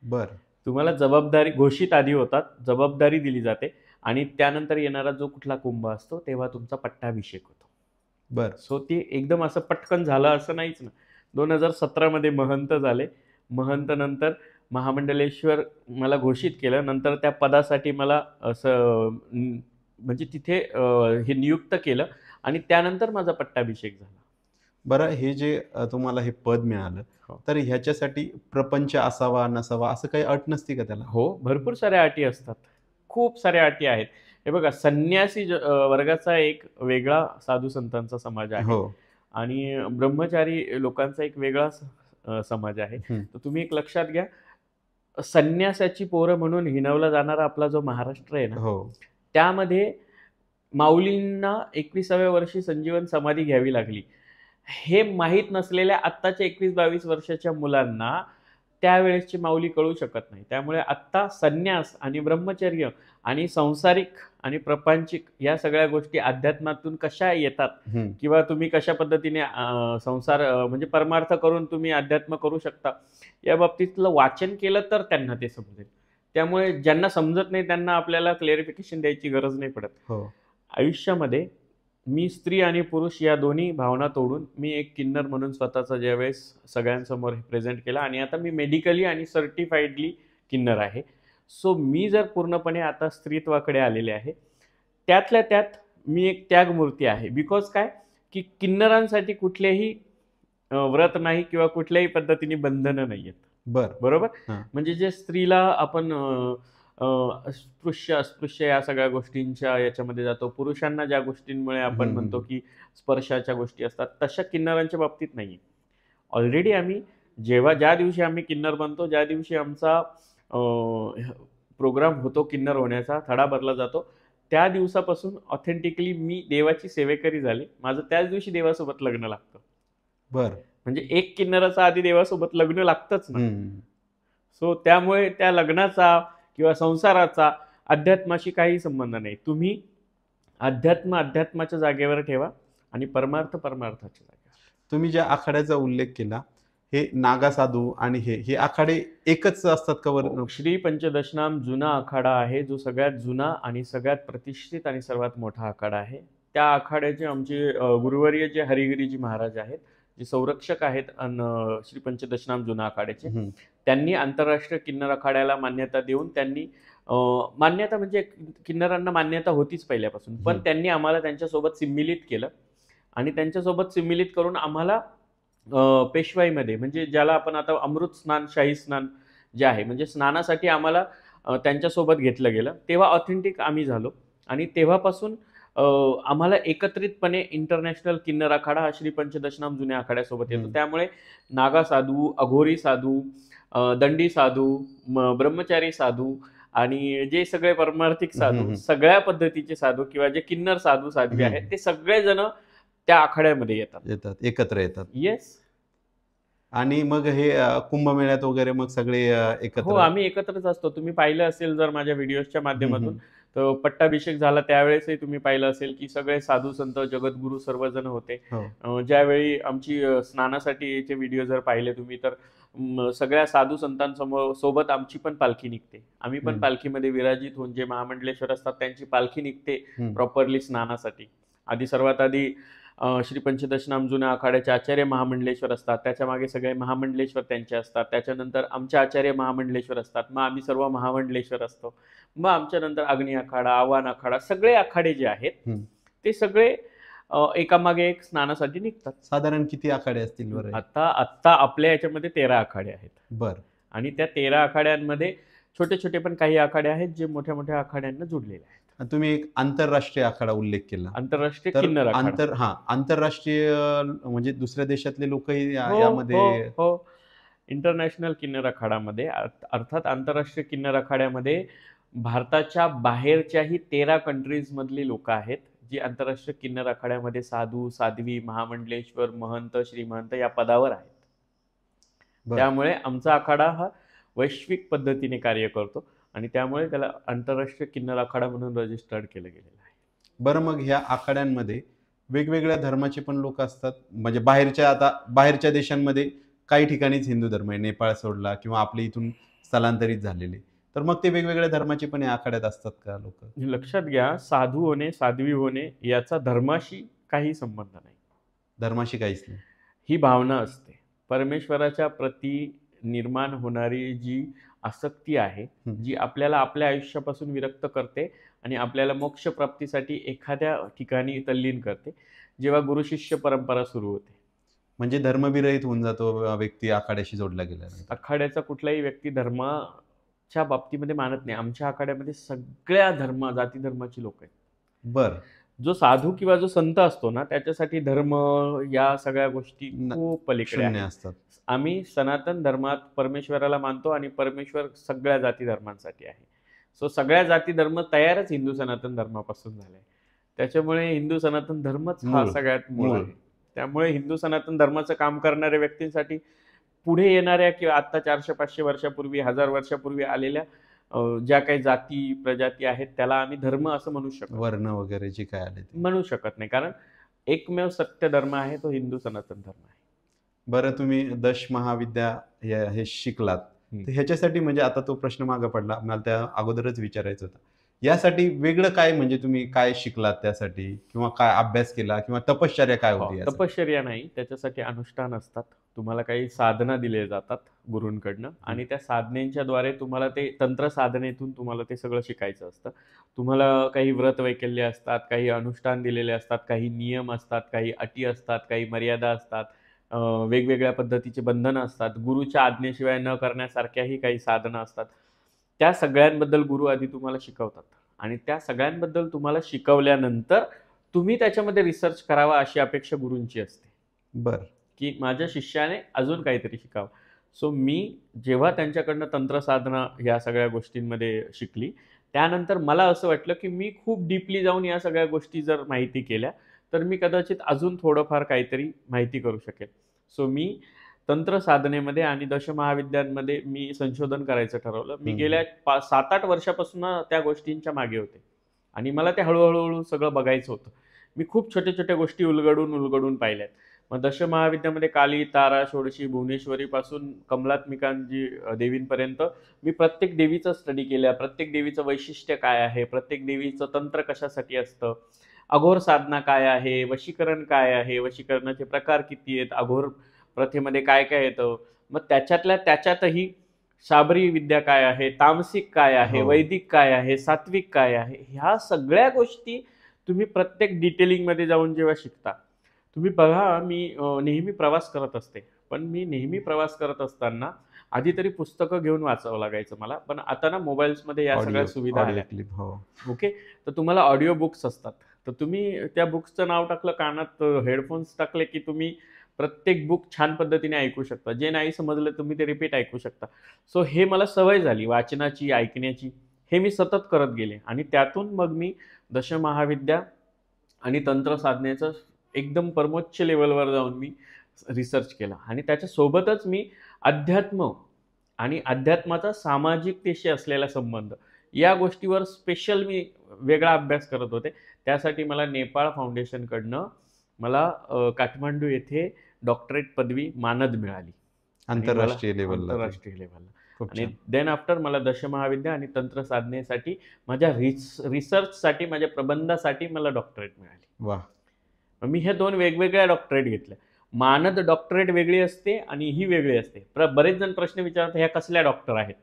बरं. तुम्हाला जबाबदारी घोषित आधी होतात, जबाबदारी दिली जाते आणि त्यानंतर येणारा जो कुठला कुंभ असतो तेव्हा तुमचा पट्टाभिषेक होतो. बरं. सो ते एकदम असं पटकन झालं असं नाहीच ना. 2017 मध्ये महंत झाले. महंत नंतर महामंडलेश्वर मला घोषित केलं. नंतर त्या पदासाठी मला असं म्हणजे तिथे हे नियुक्त केलं आणि त्यानंतर माझा पट्टाभिषेक झाला. बरं, हे जे तुम्हाला हे पद मिळालं, तर ह्याच्यासाठी प्रपंच असावा नसावा असं काही अट नसते का त्याला? हो, भरपूर साऱ्या अटी असतात, खूप साऱ्या अटी आहेत. हे बघा, संन्यासी वर्गाचा एक वेगळा साधू संतांचा समाज आहे आणि ब्रह्मचारी लोकांचा एक वेगळा समाज आहे. तर तुम्ही एक लक्षात घ्या, संन्यासाची पोरं म्हणून हिणवला जाणारा आपला जो महाराष्ट्र आहे ना, त्यामध्ये माऊलींना 21व्या वर्षी संजीवन समाधी घ्यावी लागली. हे माहीत नसलेल्या आत्ताच्या 21-22 वर्षाच्या मुलांना त्यावेळेसची माऊली कळू शकत नाही. त्यामुळे आत्ता संन्यास आणि ब्रह्मचर्य आणि संसारिक आणि प्रपंचिक या सगळ्या गोष्टी अध्यात्मातून कशा येतात किंवा तुम्ही कशा पद्धतीने संसार म्हणजे परमार्थ करून तुम्ही अध्यात्म करू शकता, या बाबतीतलं वाचन केलं तर त्यांना ते समजेल. त्यामुळे ज्यांना समजत नाही त्यांना आपल्याला क्लेरिफिकेशन द्यायची गरज नाही पडत. आयुष्यामध्ये मी स्त्री आणि पुरुष या दोन्ही भावना तोडून मी एक किन्नर म्हणून स्वतःचा ज्यावेळेस सगळ्यांसमोर प्रेझेंट केला, आणि आता मी मेडिकली आणि सर्टिफाईडली किन्नर आहे. सो मी जर पूर्णपणे आता स्त्रीत्वाकडे आलेले आहे, त्यातल्या त्यात मी एक त्यागमूर्ती आहे. बिकॉज काय की किन्नरांसाठी कुठलेही व्रत नाही किंवा कुठल्याही पद्धतीने बंधनं नाही आहेत. बरोबर. म्हणजे जे स्त्रीला आपण स्पृश्य अस्पृश्य या सगळ्या गोष्टींच्या याच्यामध्ये जातो, पुरुषांना ज्या गोष्टींमुळे आपण म्हणतो की स्पर्शाच्या गोष्टी असतात, तशा किन्नरांच्या बाबतीत नाही. ऑलरेडी आम्ही ज्या दिवशी आम्ही किन्नर बनतो, ज्या दिवशी आमचा प्रोग्राम होतो किन्नर होण्याचा, थडा भरला जातो, त्या दिवसापासून ऑथेंटिकली मी देवाची सेवेकरी झाले. माझं त्याच दिवशी देवासोबत लग्न लागतं. म्हणजे एक किन्नराचं आधी देवासोबत लग्न लागतंच ना. सो त्यामुळे त्या लग्नाचा किंवा संसाराचा अध्यात्माशी काही संबंध नाही. तुम्ही अध्यात्माच्या जागेवर ठेवा आणि परमार्थाच्या जागेवर. तुम्ही ज्या आखाड्याचा उल्लेख केला, हे नागा साधू आणि हे आखाडे एकच असतात का बरं? श्री पंचदशनाम जुना आखाडा आहे, जो सगळ्यात जुना आणि सगळ्यात प्रतिष्ठित आणि सर्वात मोठा आखाडा आहे. त्या आखाड्याचे आमचे गुरुवर्य जे हरिगिरीजी महाराज आहेत, जे संरक्षक आहेत श्री पंचदशनाम जुना आखाड्याचे, त्यांनी आंतरराष्ट्रीय किन्नर आखाड्याला मान्यता देऊन, त्यांनी मान्यता म्हणजे किन्नरांना मान्यता होतीच पहिल्यापासून, पण त्यांनी आम्हाला त्यांच्यासोबत सिम्मिलित केलं, आणि त्यांच्यासोबत सिम्मिलित करून आम्हाला पेशवाईमध्ये, म्हणजे ज्याला आपण आता अमृत स्नान, शाही स्नान जे आहे, म्हणजे स्नानासाठी आम्हाला त्यांच्यासोबत घेतलं गेलं. तेव्हा ऑथेंटिक आम्ही झालो, आणि तेव्हापासून आम्हाला एकत्रितपणे इंटरनॅशनल किन्नर आखाडा हा श्री पंचदशनाम जुन्या आखाड्यासोबत येतो. त्यामुळे नागा साधू, अघोरी साधू, दंडी साधू, ब्रह्मचारी साधू आणि जे सगळे परमार्थिक साधू, सगळ्या पद्धतीचे साधू किंवा जे किन्नर साधू साध्वी आहेत, ते सगळेजण त्या आखाड्यामध्ये येतात, एकत्र येतात. येस. आणि मग हे कुंभमेळ्यात वगैरे मग सगळे एकत्र? हो, आम्ही एकत्रच असतो. तुम्ही पाहिलं असेल जर माझ्या व्हिडिओच्या माध्यमातून, तर पट्टाभिषेक झाला त्यावेळेसही तुम्ही पाहिलं असेल की सगळे साधू संत जगद्गुरू सर्वजण होते. ज्यावेळी आमची स्नानासाठीचे व्हिडिओ जर पाहिले तुम्ही, तर सगळ्या साधू संतांसोबत आमची पण पालखी निघते. आम्ही पण पालखीमध्ये विराजित होऊन, जे महामंडलेश्वर असतात त्यांची पालखी निघते प्रॉपरली स्नानासाठी. सर्वात आधी श्री पंचदशनाम जुना आखाड्याचे आचार्य महामंडलेश्वर असतात, त्याच्या मागे सगळे महामंडलेश्वर त्यांचे असतात, त्याच्यानंतर आमचे आचार्य महामंडलेश्वर असतात, मग आम्ही सर्व महामंडलेश्वर असतो, मग आमच्यानंतर अग्नी आखाडा, आव्हान आखाडा, सगळे आखाडे जे आहेत ते सगळे एकामागे एक स्नानासाठी निघतात. साधारण किती आखाडे असतील बरं? आता आपल्या याच्यामध्ये 13 आखाडे आहेत. आणि त्या 13 आखाड्यांमध्ये छोटे छोटे पण काही आखाडे आहेत जे मोठ्या मोठ्या आखाड्यांना जुडलेले आहेत. तुम्ही एक आंतरराष्ट्रीय आखाडा उल्लेख केला, आंतरराष्ट्रीय किन्नर आखाडा. आंतरराष्ट्रीय म्हणजे दुसऱ्या देशातले लोकही यामध्ये? हो, इंटरनॅशनल किन्नर आखाडामध्ये, अर्थात आंतरराष्ट्रीय किन्नर आखाड्यामध्ये भारताच्या बाहेरच्याही 13 कंट्रीज मधली लोक आहेत, जी आंतरराष्ट्रीय किन्नर आखाड्यामध्ये साधू, साध्वी, महामंडलेश्वर, महंत, श्रीमंत या पदावर आहेत. त्यामुळे आमचा आखाडा हा वैश्विक पद्धतीने कार्य करतो, आणि त्यामुळे त्याला आंतरराष्ट्रीय किन्नर आखाडा म्हणून रजिस्टर्ड केलं गेलेलं आहे. बरं, मग ह्या आखाड्यांमध्ये वेगवेगळ्या धर्माचे पण लोक असतात, म्हणजे बाहेरच्या देशांमध्ये काही ठिकाणीच हिंदू धर्म आहे, नेपाळ सोडला किंवा आपल्या इथून स्थलांतरित झालेले, तर मग ते वेगवेगळ्या धर्माचे पण या आखाड्यात असतात का लोक? लक्षात घ्या, साधू होणे, साध्वी होणे याचा धर्माशी काही संबंध नाही. धर्माशी काहीच नाही, ही भावना असते. परमेश्वराच्या प्रती निर्माण होणारी जी आसक्ती आहे, जी आपल्याला आपल्या आयुष्यापासून विरक्त करते आणि आपल्याला मोक्ष प्राप्तीसाठी एखाद्या ठिकाणी तल्लीन करते, जेव्हा गुरु शिष्य परंपरा सुरू होते. म्हणजे धर्मविरहित होऊन जातो व्यक्ती आखाड्याशी जोडला गेला. आखाड्याचा कुठलाही व्यक्ती धर्माच्या बाबतीमध्ये मानत नाही. आमच्या आखाड्यामध्ये सगळ्या जाती धर्माची लोक आहेत. जो साधू किंवा जो संत असतो ना, त्याच्यासाठी धर्म या सगळ्या गोष्टी खूप पलीकडे असतात. आम्ही सनातन धर्मात परमेश्वराला मानतो, आणि परमेश्वर सगळ्या जाती धर्मांसाठी आहे. सो सगळ्या जाती धर्म तयारच हिंदू सनातन धर्मापासून झाले. त्याच्यामुळे हिंदू सनातन धर्मच हा सगळ्यात मूळ आहे. त्यामुळे हिंदू सनातन धर्माचं काम करणाऱ्या व्यक्तींसाठी पुढे येणाऱ्या किंवा आता 400-500 वर्षापूर्वी 1000 वर्षापूर्वी आलेल्या ज्या काही जाती प्रजाती आहेत त्याला आम्ही धर्म असं म्हणू शकतो, वर्ण वगैरे जे काय आले ते. म्हणू शकत नाही, कारण एकमेव सत्य धर्म आहे तो हिंदू सनातन धर्म आहे. बरं, तुम्ही दश महाविद्या हे शिकलात, तर ह्याच्यासाठी म्हणजे आता तो प्रश्न मागे पडला, मला त्या अगोदरच विचारायचं होतं, यासाठी वेगळं काय म्हणजे तुम्ही काय शिकलात त्यासाठी, किंवा काय अभ्यास केला, किंवा तपश्चर्या काय होती यासाठी? तपश्चर्या नाही, त्याच्यासाठी अनुष्ठान असतात, तुम्हाला काही साधना दिले जातात गुरूंकडनं, आणि त्या साधनेच्या द्वारे तुम्हाला ते तंत्र साधनेतून तुम्हाला ते सगळं शिकायचं असतं. तुम्हाला काही व्रत वैकल्य असतात, काही अनुष्ठान दिलेले असतात, काही नियम असतात, काही अटी असतात, काही मर्यादा असतात, वेगवेगळ्या पद्धतीचे बंधनं असतात, गुरुच्या आज्ञेशिवाय न करण्यासारख्याही काही साधना असतात. त्या सगळ्यांबद्दल गुरु आधी तुम्हाला शिकवतात, आणि त्या सगळ्यांबद्दल तुम्हाला शिकवल्यानंतर तुम्ही त्याच्यामध्ये रिसर्च करावा अशी अपेक्षा गुरूंची असते. बरं. की माझ्या शिष्याने अजून काहीतरी शिकावं. सो मी जेव्हा त्यांच्याकडनं तंत्रसाधना या सगळ्या गोष्टींमध्ये शिकली, त्यानंतर मला असं वाटलं की मी खूप डीपली जाऊन या सगळ्या गोष्टी जर माहिती केल्या तर मी कदाचित अजून थोडंफार काहीतरी माहिती करू शकेल. सो मी तंत्रसाधनेमध्ये आणि दशमहाविद्यांमध्ये मी संशोधन करायचं ठरवलं. मी गेल्या 7-8 वर्षापासून त्या गोष्टींच्या मागे होते, आणि मला ते हळूहळू सगळं बघायचं होतं. मी खूप छोट्या छोट्या गोष्टी उलगडून पाहिल्यात. मग दशमहाविद्यामध्ये काली, तारा, षोडशी, भुवनेश्वरीपासून कमलात्मिकांजी देवींपर्यंत मी प्रत्येक देवीचं स्टडी केल्या. प्रत्येक देवीचं वैशिष्ट्य काय आहे, प्रत्येक देवीचं तंत्र कशासाठी असतं, अघोर साधना काय आहे, वशीकरण काय आहे, वशीकरणाचे प्रकार किती आहेत, अघोर प्रथेमध्ये काय काय येतं, मग त्याच्यातही शाबरी विद्या काय आहे, तामसिक काय आहे, वैदिक काय आहे, सात्विक काय आहे, ह्या सगळ्या गोष्टी तुम्ही प्रत्येक डिटेलिंगमध्ये जाऊन जेव्हा शिकता. तुम्ही बघा, मी नेहमी प्रवास करत असते, पण मी नेहमी प्रवास करत असताना आधी तरी पुस्तकं घेऊन वाचावं लागायचं मला, पण आता ना मोबाईल्समध्ये या सगळ्या सुविधा आल्या. ओके, तर तुम्हाला ऑडिओ बुक्स असतात, तर तुम्ही त्या बुक्सचं नाव टाकलं, कानात हेडफोन्स टाकले की तुम्ही प्रत्येक बुक छान पद्धतीने ऐकू शकता. जे नाही समजलं तुम्ही ते रिपीट ऐकू शकता. सो हे मला सवय झाली वाचनाची, ऐकण्याची. हे मी सतत करत गेले, आणि त्यातून मग मी दशमहाविद्या आणि तंत्रसाधनेचं एकदम परमोच्च लेवलवर जाऊन मी रिसर्च केला, आणि त्याच्यासोबतच मी अध्यात्म आणि अध्यात्माचा सामाजिकतेशी असलेला संबंध या गोष्टीवर स्पेशल मी वेगळा अभ्यास करत होते. त्यासाठी मला नेपाळ फाउंडेशनकडनं मला काठमांडू येथे डॉक्टरेट पदवी मानद मिळाली आंतरराष्ट्रीय लेवलला. आणि देन आफ्टर मला दशमहाविद्या आणि तंत्रसाधनेसाठी माझ्या रिसर्चसाठी, माझ्या प्रबंधासाठी मला डॉक्टरेट मिळाली. वा. मी हे 2 वेगवेगळ्या डॉक्टरेट घेतल्या. मानद डॉक्टरेट वेगळी असते आणि ही वेगळी असते. बरेच जण प्रश्न विचारतात, ह्या कसल्या डॉक्टर आहेत?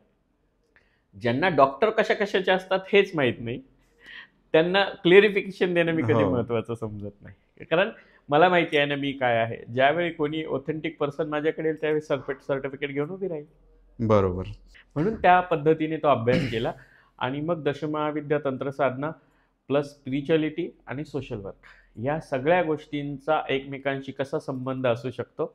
ज्यांना डॉक्टर कशा कशाचे असतात हेच माहीत नाही, त्यांना क्लिअरिफिकेशन देणं मी कधी महत्त्वाचं समजत नाही. कारण मला माहिती आहे ना मी काय आहे. ज्यावेळी कोणी ऑथेंटिक पर्सन माझ्याकडे येईल त्यावेळी सर्टिफिकेट घेऊन उभी राहील. बरोबर. म्हणून त्या पद्धतीने तो अभ्यास केला, आणि मग दशमहाविद्या, तंत्रसाधना प्लस स्पिरिच्युअलिटी आणि सोशल वर्क या सगळ्या गोष्टींचा एकमेकांशी कसा संबंध असू शकतो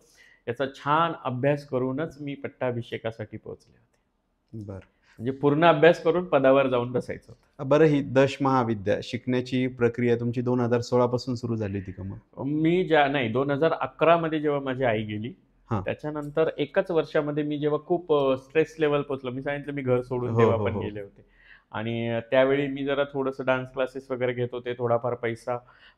याचा छान अभ्यास करूनच मी पट्टाभिषेकासाठी पोहोचले होते. बरं. म्हणजे पूर्ण अभ्यास करून पदावर जाऊन बसायचं होतं. बरं, ही दश महाविद्या शिकण्याची प्रक्रिया तुमची 2016 पासून सुरू झाली होती का? मग मी 2011 मध्ये जेव्हा माझी आई गेली, त्याच्यानंतर एकाच वर्षामध्ये मी जेव्हा खूप स्ट्रेस लेवल पोहोचलो, मी सांगितलं मी घर सोडून तेव्हा पण गेले होते, आणि त्यावेळी मी जरा थोडंसं डान्स क्लासेस वगैरे घेत होते, थोडाफार पैसा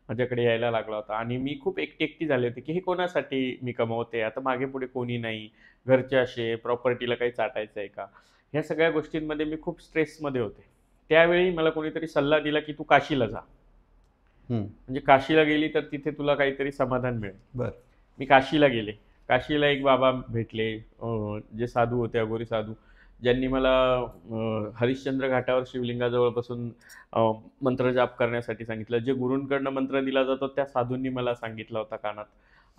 माझ्याकडे यायला लागला होता, आणि मी खूप एकटी झाली होती की हे कोणासाठी मी कमवते, आता मागे पुढे कोणी नाही, घरचे असे, प्रॉपर्टीला काही चाटायचं आहे का, ह्या सगळ्या गोष्टींमध्ये मी खूप स्ट्रेसमध्ये होते. त्यावेळी मला कोणीतरी सल्ला दिला की तू काशीला जा, म्हणजे काशीला गेली तर तिथे तुला काहीतरी समाधान मिळेल. बरं. मी काशीला गेले. काशीला एक बाबा भेटले, जे साधू होते, अघोरी साधू, ज्यांनी मला हरिश्चंद्र घाटावर शिवलिंगाजवळ बसून मंत्रजाप करण्यासाठी सांगितलं. जे गुरूंकडनं मंत्र दिला जातो त्या साधूंनी मला सांगितला होता कानात,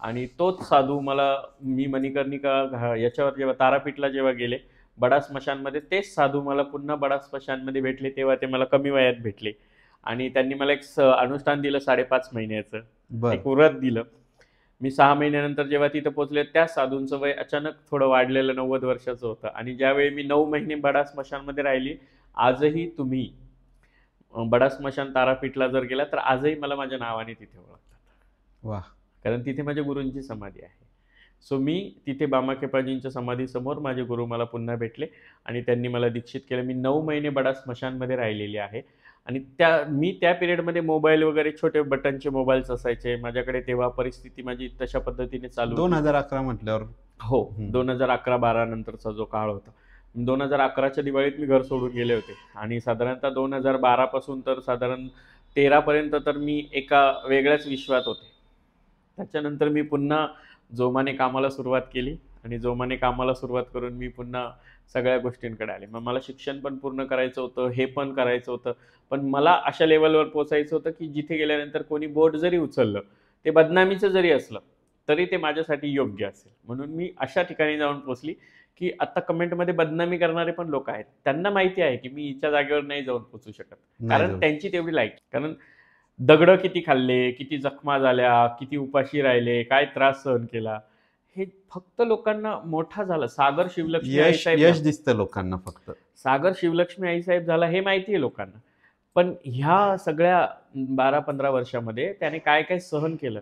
आणि तोच साधू मला, मी मणिकर्णिका याच्यावर जेव्हा तारापीठला जेव्हा गेले बडा स्मशानमध्ये, तेच साधू मला पुन्हा बडा स्मशानमध्ये भेटले. तेव्हा ते मला कमी वयात भेटले, आणि त्यांनी मला एक अनुष्ठान दिलं 5.5 महिन्याचं, एक व्रत दिलं. मी 6 महिन्यानंतर जेव्हा तिथं पोहोचले, त्या साधूंचं वय अचानक थोडं वाढलेलं 90 वर्षाचं होतं, आणि ज्यावेळी मी 9 महिने बडा स्मशानमध्ये राहिली, आजही तुम्ही बडा स्मशान तारापीठला जर गेला तर आजही मला माझ्या नावाने तिथे ओळखतात. वा. कारण तिथे माझ्या गुरूंची समाधी आहे. सो मी तिथे बामा खेपाजींच्या समाधीसमोर माझे गुरु मला पुन्हा भेटले आणि त्यांनी मला दीक्षित केलं. मी 9 महिने बडा स्मशानमध्ये राहिलेली आहे आणि मी त्या पिरियडमध्ये मोबाईल वगैरे छोटे बटनचे मोबाईल्स असायचे माझ्याकडे. तेव्हा परिस्थिती माझी तशा पद्धतीने चालू 2011 म्हटल्यावर हो 2011-12 नंतरचा जो काळ होता. 2011च्या दिवाळीत मी घर सोडून गेले होते आणि साधारणतः 2012 पासून तर साधारण 13 पर्यंत तर मी एका वेगळ्याच विश्वात होते. त्याच्यानंतर मी पुन्हा जोमाने कामाला सुरुवात केली आणि जोमाने कामाला सुरुवात करून मी पुन्हा सगळ्या गोष्टींकडे आले. मग मला शिक्षण पण पूर्ण करायचं होतं, हे पण करायचं होतं, पण मला अशा लेवलवर पोचायचं होतं की जिथे गेल्यानंतर कोणी बोट जरी उचललं, ते बदनामीचं जरी असलं तरी ते माझ्यासाठी योग्य असेल. म्हणून मी अशा ठिकाणी जाऊन पोचली की आता कमेंटमध्ये बदनामी करणारे पण लोक आहेत. त्यांना माहिती आहे की मी हिच्या जागेवर नाही जाऊन पोचू शकत, कारण त्यांची तेवढी लायकी. कारण दगडं किती खाल्ले, किती जखमा झाल्या, किती उपाशी राहिले, काय त्रास सहन केला, हे फक्त लोकांना मोठा झाला. सागर शिवलक्ष्मी यश दिसतं लोकांना, फक्त सागर शिवलक्ष्मी आईसाहेब झाला हे माहिती आहे लोकांना, पण ह्या सगळ्या 12-15 वर्षामध्ये त्याने काय काय सहन केलं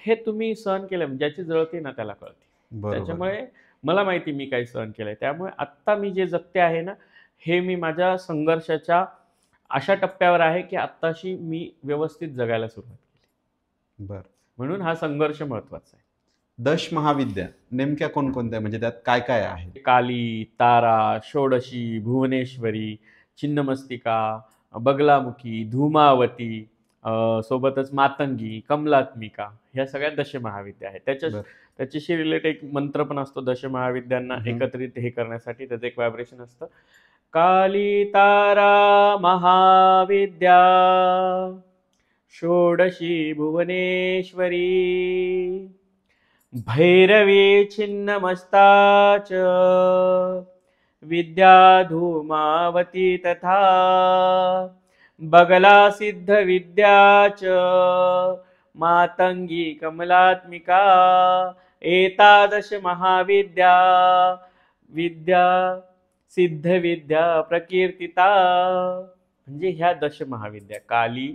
हे तुम्ही सहन केलं, ज्याची जळते ना त्याला कळते. त्याच्यामुळे मला माहिती मी काय सहन केलंय. त्यामुळे आत्ता मी जे जगते आहे ना, हे मी माझ्या संघर्षाच्या अशा टप्प्यावर आहे की आत्ताशी मी व्यवस्थित जगायला सुरुवात केली. म्हणून हा संघर्ष महत्वाचा आहे. दश महाविद्या नेमक्या कोणकोणत्या, म्हणजे त्यात काय काय आहे? काली, तारा, षोडशी, भुवनेश्वरी, छिन्नमस्तिका, बगलामुखी, धूमावती, सोबतच मातंगी, कमलात्मिका, ह्या सगळ्या दशमहाविद्या आहेत. त्याच्याशी रिलेटेड एक मंत्र पण असतो दशमहाविद्यांना एकत्रित हे करण्यासाठी, त्याचं एक व्हायब्रेशन असतं. काली तारा महाविद्या, षोडशी भुवनेश्वरी, भैरवी छिन्नमस्ता च, विद्या धूमावती तथा, बगला सिद्ध विद्या च, मातंगी कमलात्मिका, एतादश महाविद्या, विद्या सिद्ध विद्या प्रकीर्तिता. म्हणजे ह्या दश महाविद्या काली,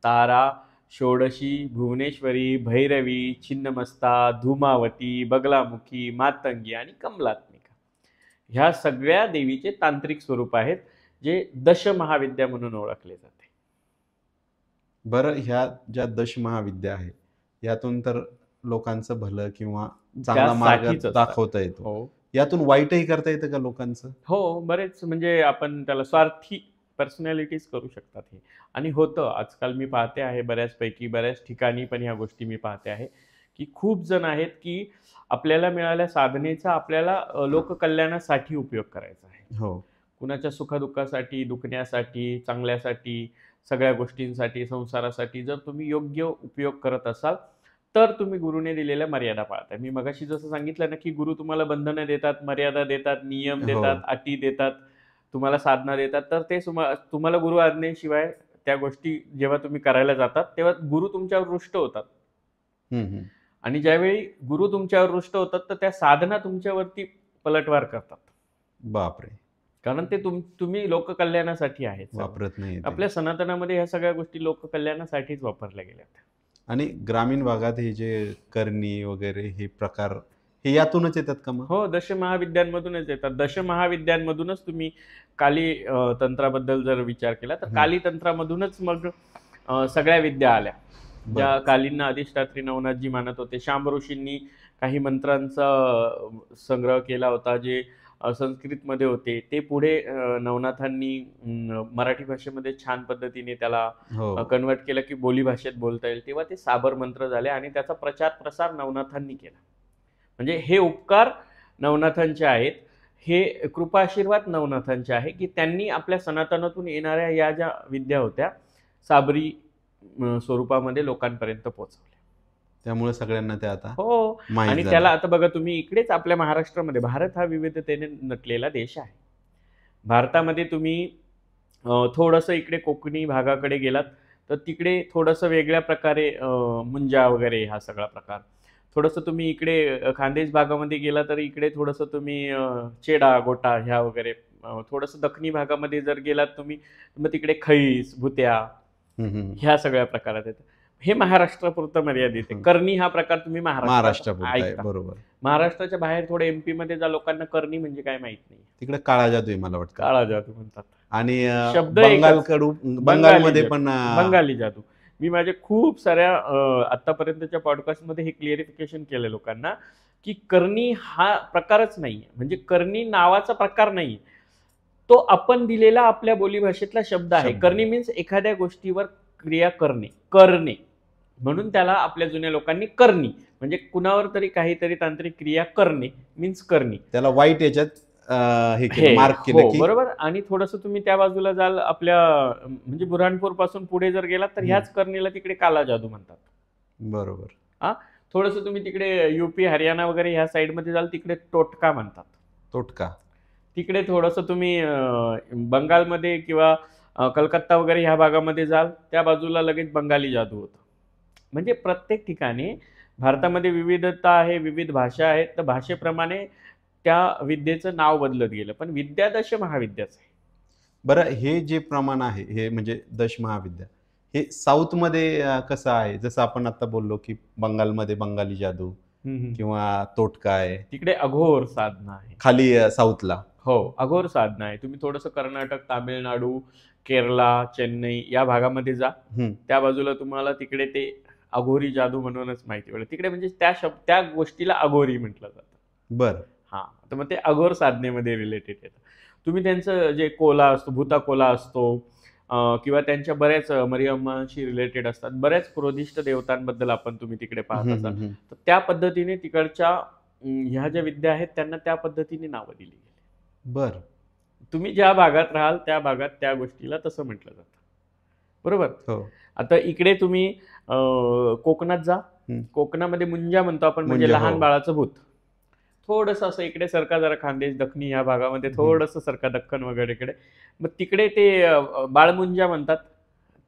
तारा, षोडशी, भुवनेश्वरी, भैरवी, छिन्नमस्ता, धूमावती, बगलामुखी, मातंगी आणि कमलात्मिका, ह्या सगळ्या देवीचे तांत्रिक स्वरूप आहेत जे दश महाविद्या म्हणून ओळखले जाते. बरं, ह्या ज्या दश महाविद्या आहेत यातून तर लोकांचं भलं किंवा चांगला मार्ग दाखवता येतो, यातून वाईटही करता येतं का लोकांचं? हो, बरेच, म्हणजे आपण त्याला स्वार्थी पर्सनॅलिटीज करू शकतात हे, आणि होतं आजकाल. मी पाहते आहे बऱ्याच ठिकाणी पण ह्या गोष्टी मी पाहते आहे की खूप जण आहेत की आपल्याला मिळाल्या साधनेचा आपल्याला लोककल्याणासाठी उपयोग करायचा आहे. हो, कुणाच्या सुखदुःखासाठी, दुखण्यासाठी, चांगल्यासाठी, सगळ्या गोष्टींसाठी, संसारासाठी जर तुम्ही योग्य उपयोग करत असाल तर तुम्ही गुरुने दिलेल्या मर्यादा पाळताय. मी मगाशी जसं सांगितलं ना की गुरु तुम्हाला बंधनं देतात, मर्यादा देतात, नियम देतात, अटी देतात, तुम्हाला साधना देतात, तर ते तुम्हाला गुरु आज्ञेशिवाय त्या गोष्टी जेव्हा तुम्ही करायला जातात तेव्हा गुरु तुमच्यावर रुष्ट होतात. आणि ज्यावेळी गुरु तुमच्यावर रुष्ट होतात तर त्या साधना तुमच्यावरती पलटवार करतात. बापरे. कारण ते तुम्ही लोककल्याणासाठी आहेत, वापरत नाही. आपल्या सनातनामध्ये ह्या सगळ्या गोष्टी लोककल्याणासाठीच वापरल्या गेल्या. आणि ग्रामीण भागात हे जे करणी वगैरे हे प्रकार हे यातूनच येतात का मग? हो, दशमहाविद्यांमधूनच येतात. दशमहाविद्यांमधूनच तुम्ही काली तंत्राबद्दल जर विचार केला तर काली तंत्रामधूनच मग सगळ्या विद्या आल्या. ज्या कालींना अधिष्ठात्री नवनाथजी मानत होते. शाम ऋषींनी काही मंत्रांचा संग्रह केला होता जे संस्कृतमध्ये होते, ते पुढे नवनाथांनी मराठी भाषेमध्ये छान पद्धतीने त्याला कन्वर्ट केलं की बोली भाषेत बोलता येईल. तेव्हा ते साबर मंत्र झाले आणि त्याचा प्रचार प्रसार नवनाथांनी केला. म्हणजे हे उपकार नवनाथांचे आहेत, हे कृपाशीर्वाद नवनाथांचे आहे की त्यांनी आपल्या सनातनातून येणाऱ्या या ज्या विद्या होत्या साबरी स्वरूपामध्ये लोकांपर्यंत पोहोचवल्या. त्यामुळे सगळ्यांना ते आता हो. आणि त्याला आता बघा तुम्ही इकडेच आपल्या महाराष्ट्रामध्ये, भारत हा विविधतेने नटलेला देश आहे. भारतामध्ये तुम्ही थोडंसं इकडे कोकणी भागाकडे गेलात तर तिकडे थोडंसं वेगळ्या प्रकारे मुंजा वगैरे हा सगळा प्रकार. थोडंसं तुम्ही इकडे खानदेश भागामध्ये गेला तर इकडे थोडंसं तुम्ही चेडा गोटा ह्या वगैरे. थोडंसं दक्षिणी भागामध्ये जर गेलात तुम्ही मग तिकडे खैस भुत्या ह्या सगळ्या प्रकारात येतं. हे महाराष्ट्रापुरतं मर्यादित आहे. करणी हा प्रकार तुम्ही महाराष्ट्रापुरता आहे, ऐकता. बरोबर. महाराष्ट्राच्या बाहेर थोडं MP मध्ये जा, लोकांना करणी म्हणजे काय माहित नाही. तिकडे काळा जादू आहे मला वाटतं. काळा जादू म्हणतात. आणि शब्द बंगालमध्ये पण बंगाली जादू. मी माझ्या खूप साऱ्या आतापर्यंतच्या पॉडकास्टमध्ये हे क्लिअरिफिकेशन केलं लोकांना की करणी हा प्रकारच नाहीये, म्हणजे करणी नावाचा प्रकार नाहीये, तो आपण दिलेला आपल्या बोलीभाषेतला शब्द आहे. करणी मीन्स एखाद्या गोष्टीवर क्रिया करणे, म्हणून त्याला आपल्या जुन्या लोकांनी करणी म्हणजे कुणावर तरी काहीतरी तांत्रिक क्रिया करणे मीन्स करणी. त्याला वाईट याच्यात मार्क केलं की बरोबर. आणि थोडस तुम्ही त्या बाजूला जाल, आपल्या म्हणजे बुऱ्हाणपूर पासून पुढे जर गेलात तर ह्याच करणीला तिकडे काला जादू म्हणतात. बरोबर. थोडस तुम्ही तिकडे UP हरियाणा वगैरे ह्या साईड मध्ये जाल, तिकडे टोटका म्हणतात. टोटका. तिकडे थोडस तुम्ही बंगालमध्ये किंवा कलकत्ता वगैरे ह्या भागामध्ये जाल, त्या बाजूला लगेच बंगाली जादू होतं. म्हणजे प्रत्येक ठिकाणी भारतामध्ये विविधता आहे, विविध भाषा आहेत, तर भाषेप्रमाणे त्या विद्येचं नाव बदलत गेलं. पण विद्या दश महाविद्याच आहे. बरं, हे जे प्रमाण आहे हे म्हणजे दश महाविद्या, हे साऊथ मध्ये कसं आहे? जसं आपण आता बोललो की बंगालमध्ये बंगाली जादू किंवा तोटका आहे, तिकडे अघोर साधना आहे. खाली साऊथला अघोर साधना आहे. तुम्ही थोडंसं कर्नाटक, तामिळनाडू, केरला, चेन्नई या भागामध्ये जा, त्या बाजूला तुम्हाला तिकडे ते अघोरी जादू म्हणूनच माहिती पडेल. तिकडे म्हणजे त्या गोष्टीला अघोरी म्हटलं जातं. बरं. तर मग ते अघोर साधनेमध्ये रिलेटेड येतं. तुम्ही त्यांचं जे कोला असतो, भूता कोला असतो, किंवा त्यांच्या बऱ्याच मरियम्मांशी रिलेटेड असतात, बऱ्याच क्रोधिष्ट देवतांबद्दल आपण तुम्ही तिकडे पाहत असाल, तर त्या पद्धतीने तिकडच्या ह्या ज्या विद्या आहेत त्यांना त्या पद्धतीने नावं दिली गेली. बरं. तुम्ही ज्या भागात राहाल त्या भागात त्या गोष्टीला तसं म्हटलं जातं. बरोबर. आता इकडे तुम्ही कोकणात जा, कोकणामध्ये मुंजा म्हणतो आपण, म्हणजे लहान बाळाचं भूत. थोडस असं इकडे सरका जरा खानदेश दखनी या भागामध्ये थोडस सरका दख्खन वगैरे इकडे, मग तिकडे ते बाळमुंजा म्हणतात,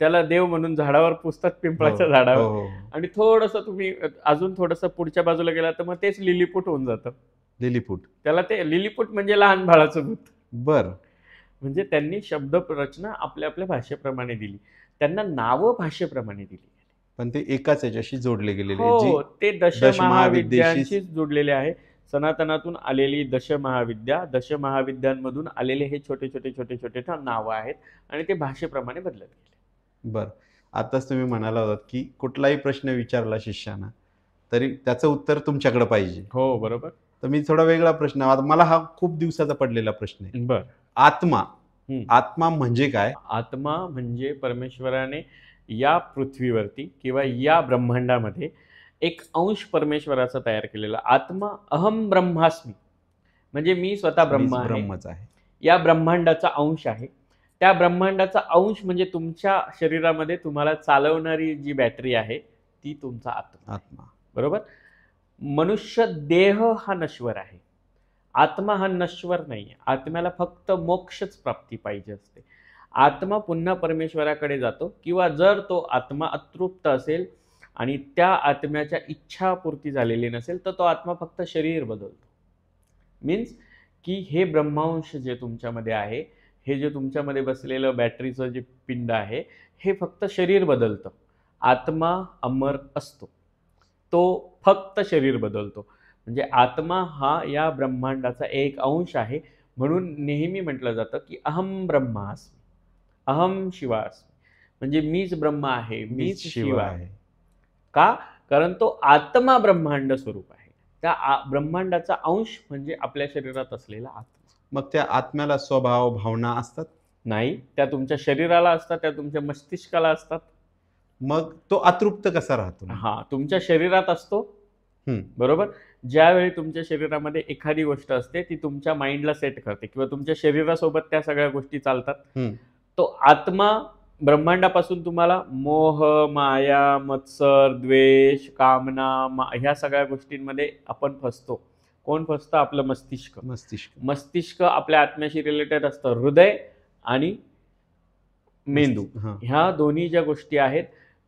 त्याला देव म्हणून झाडावर पुसतात, पिंपळाच्या झाडावर. आणि थोडस तुम्ही अजून थोडस पुढच्या बाजूला गेला तर मग तेच लिलीपूट होऊन जातं. लिलीपूट, त्याला ते लिलीपूट म्हणजे लहान बाळाचं भूत. बर. म्हणजे त्यांनी शब्द रचना आपल्या आपल्या भाषेप्रमाणे दिली, त्यांना नावं भाषेप्रमाणे दिली, पण ते एकाच याच्याशी जोडले गेलेले. ते दशमहाविद्यांशी जोडलेले आहे. सनातनातून आलेली दशमहाविद्या, दशमहाविद्यांमधून आलेले हे छोटे छोटे छोटे छोटे नावं आहेत आणि ते भाषेप्रमाणे बदलत गेले. बरं. आताच तुम्ही म्हणाला होतात की कुठलाही प्रश्न विचारला शिष्याना तरी त्याचं उत्तर तुमच्याकडे पाहिजे. बरोबर. तर मी थोडा वेगळा प्रश्न, मला हा खूप दिवसाचा पडलेला प्रश्न आहे. बरं. आत्मा म्हणजे काय? आत्मा म्हणजे परमेश्वराने या पृथ्वीवरती किंवा या ब्रह्मांडामध्ये एक अंश परमेश्वराचा तयार केलेला. आत्मा अहम ब्रह्मास्मी म्हणजे मी स्वतः ब्रह्मच आहे, या ब्रह्मांडाचा अंश आहे. त्या ब्रह्मांडाचा अंश म्हणजे तुमच्या शरीरामध्ये तुम्हाला चालवणारी जी बॅटरी आहे ती तुमचा आत्मा. बरोबर. मनुष्य देह हा नश्वर आहे, आत्मा हा नश्वर नाहीये. आत्म्याला फक्त मोक्षच प्राप्ती पाहिजे असते. आत्मा पुन्हा परमेश्वराकडे जातो, किंवा जर तो आत्मा अतृप्त असेल आणि त्या आत्म्याच्या इच्छापूर्ती झालेली नसेल तर तो आत्मा फक्त शरीर बदलतो. मीन्स की हे ब्रह्मांश जे तुमच्यामध्ये आहे, हे जे तुमच्यामध्ये बसलेलं बॅटरीचं जे पिंड आहे, हे फक्त शरीर बदलतं. आत्मा अमर असतो, तो फक्त शरीर बदलतो. म्हणजे आत्मा हा या ब्रह्मांडाचा एक अंश आहे. म्हणून नेहमी म्हटलं जातं की अहम ब्रह्मास्मी, अहम शिवास्मी, म्हणजे मीच ब्रह्म आहे, मीच शिव आहे. का? कारण तो आत्मा ब्रह्मांड स्वरूप आहे. त्या ब्रह्मांडाचा अंश म्हणजे आपल्या शरीरात असलेला आत्मा. मग त्या आत्म्याला स्वभाव भावना असतात? नाही, त्या तुमच्या शरीराला असतात, त्या तुमच्या मस्तिष्काला असतात. मग तो अतृप्त कसा राहतो? तुमच्या शरीरात असतो. बरोबर. ज्यावेळी तुमच्या शरीरामध्ये एखादी गोष्ट असते ती तुमच्या माइंडला सेट करते किंवा तुमच्या शरीरासोबत त्या सगळ्या गोष्टी चालतात. तो आत्मा ब्रह्मांडापासून तुम्हाला मोह, माया, मत्सर, द्वेष, कामना ह्या सगळ्या गोष्टींमध्ये आपण फसतो. कोण फसतं? आपलं मस्तिष्क आपल्या आत्म्याशी रिलेटेड असतं. हृदय आणि मेंदू ह्या दोन्ही ज्या गोष्टी आहेत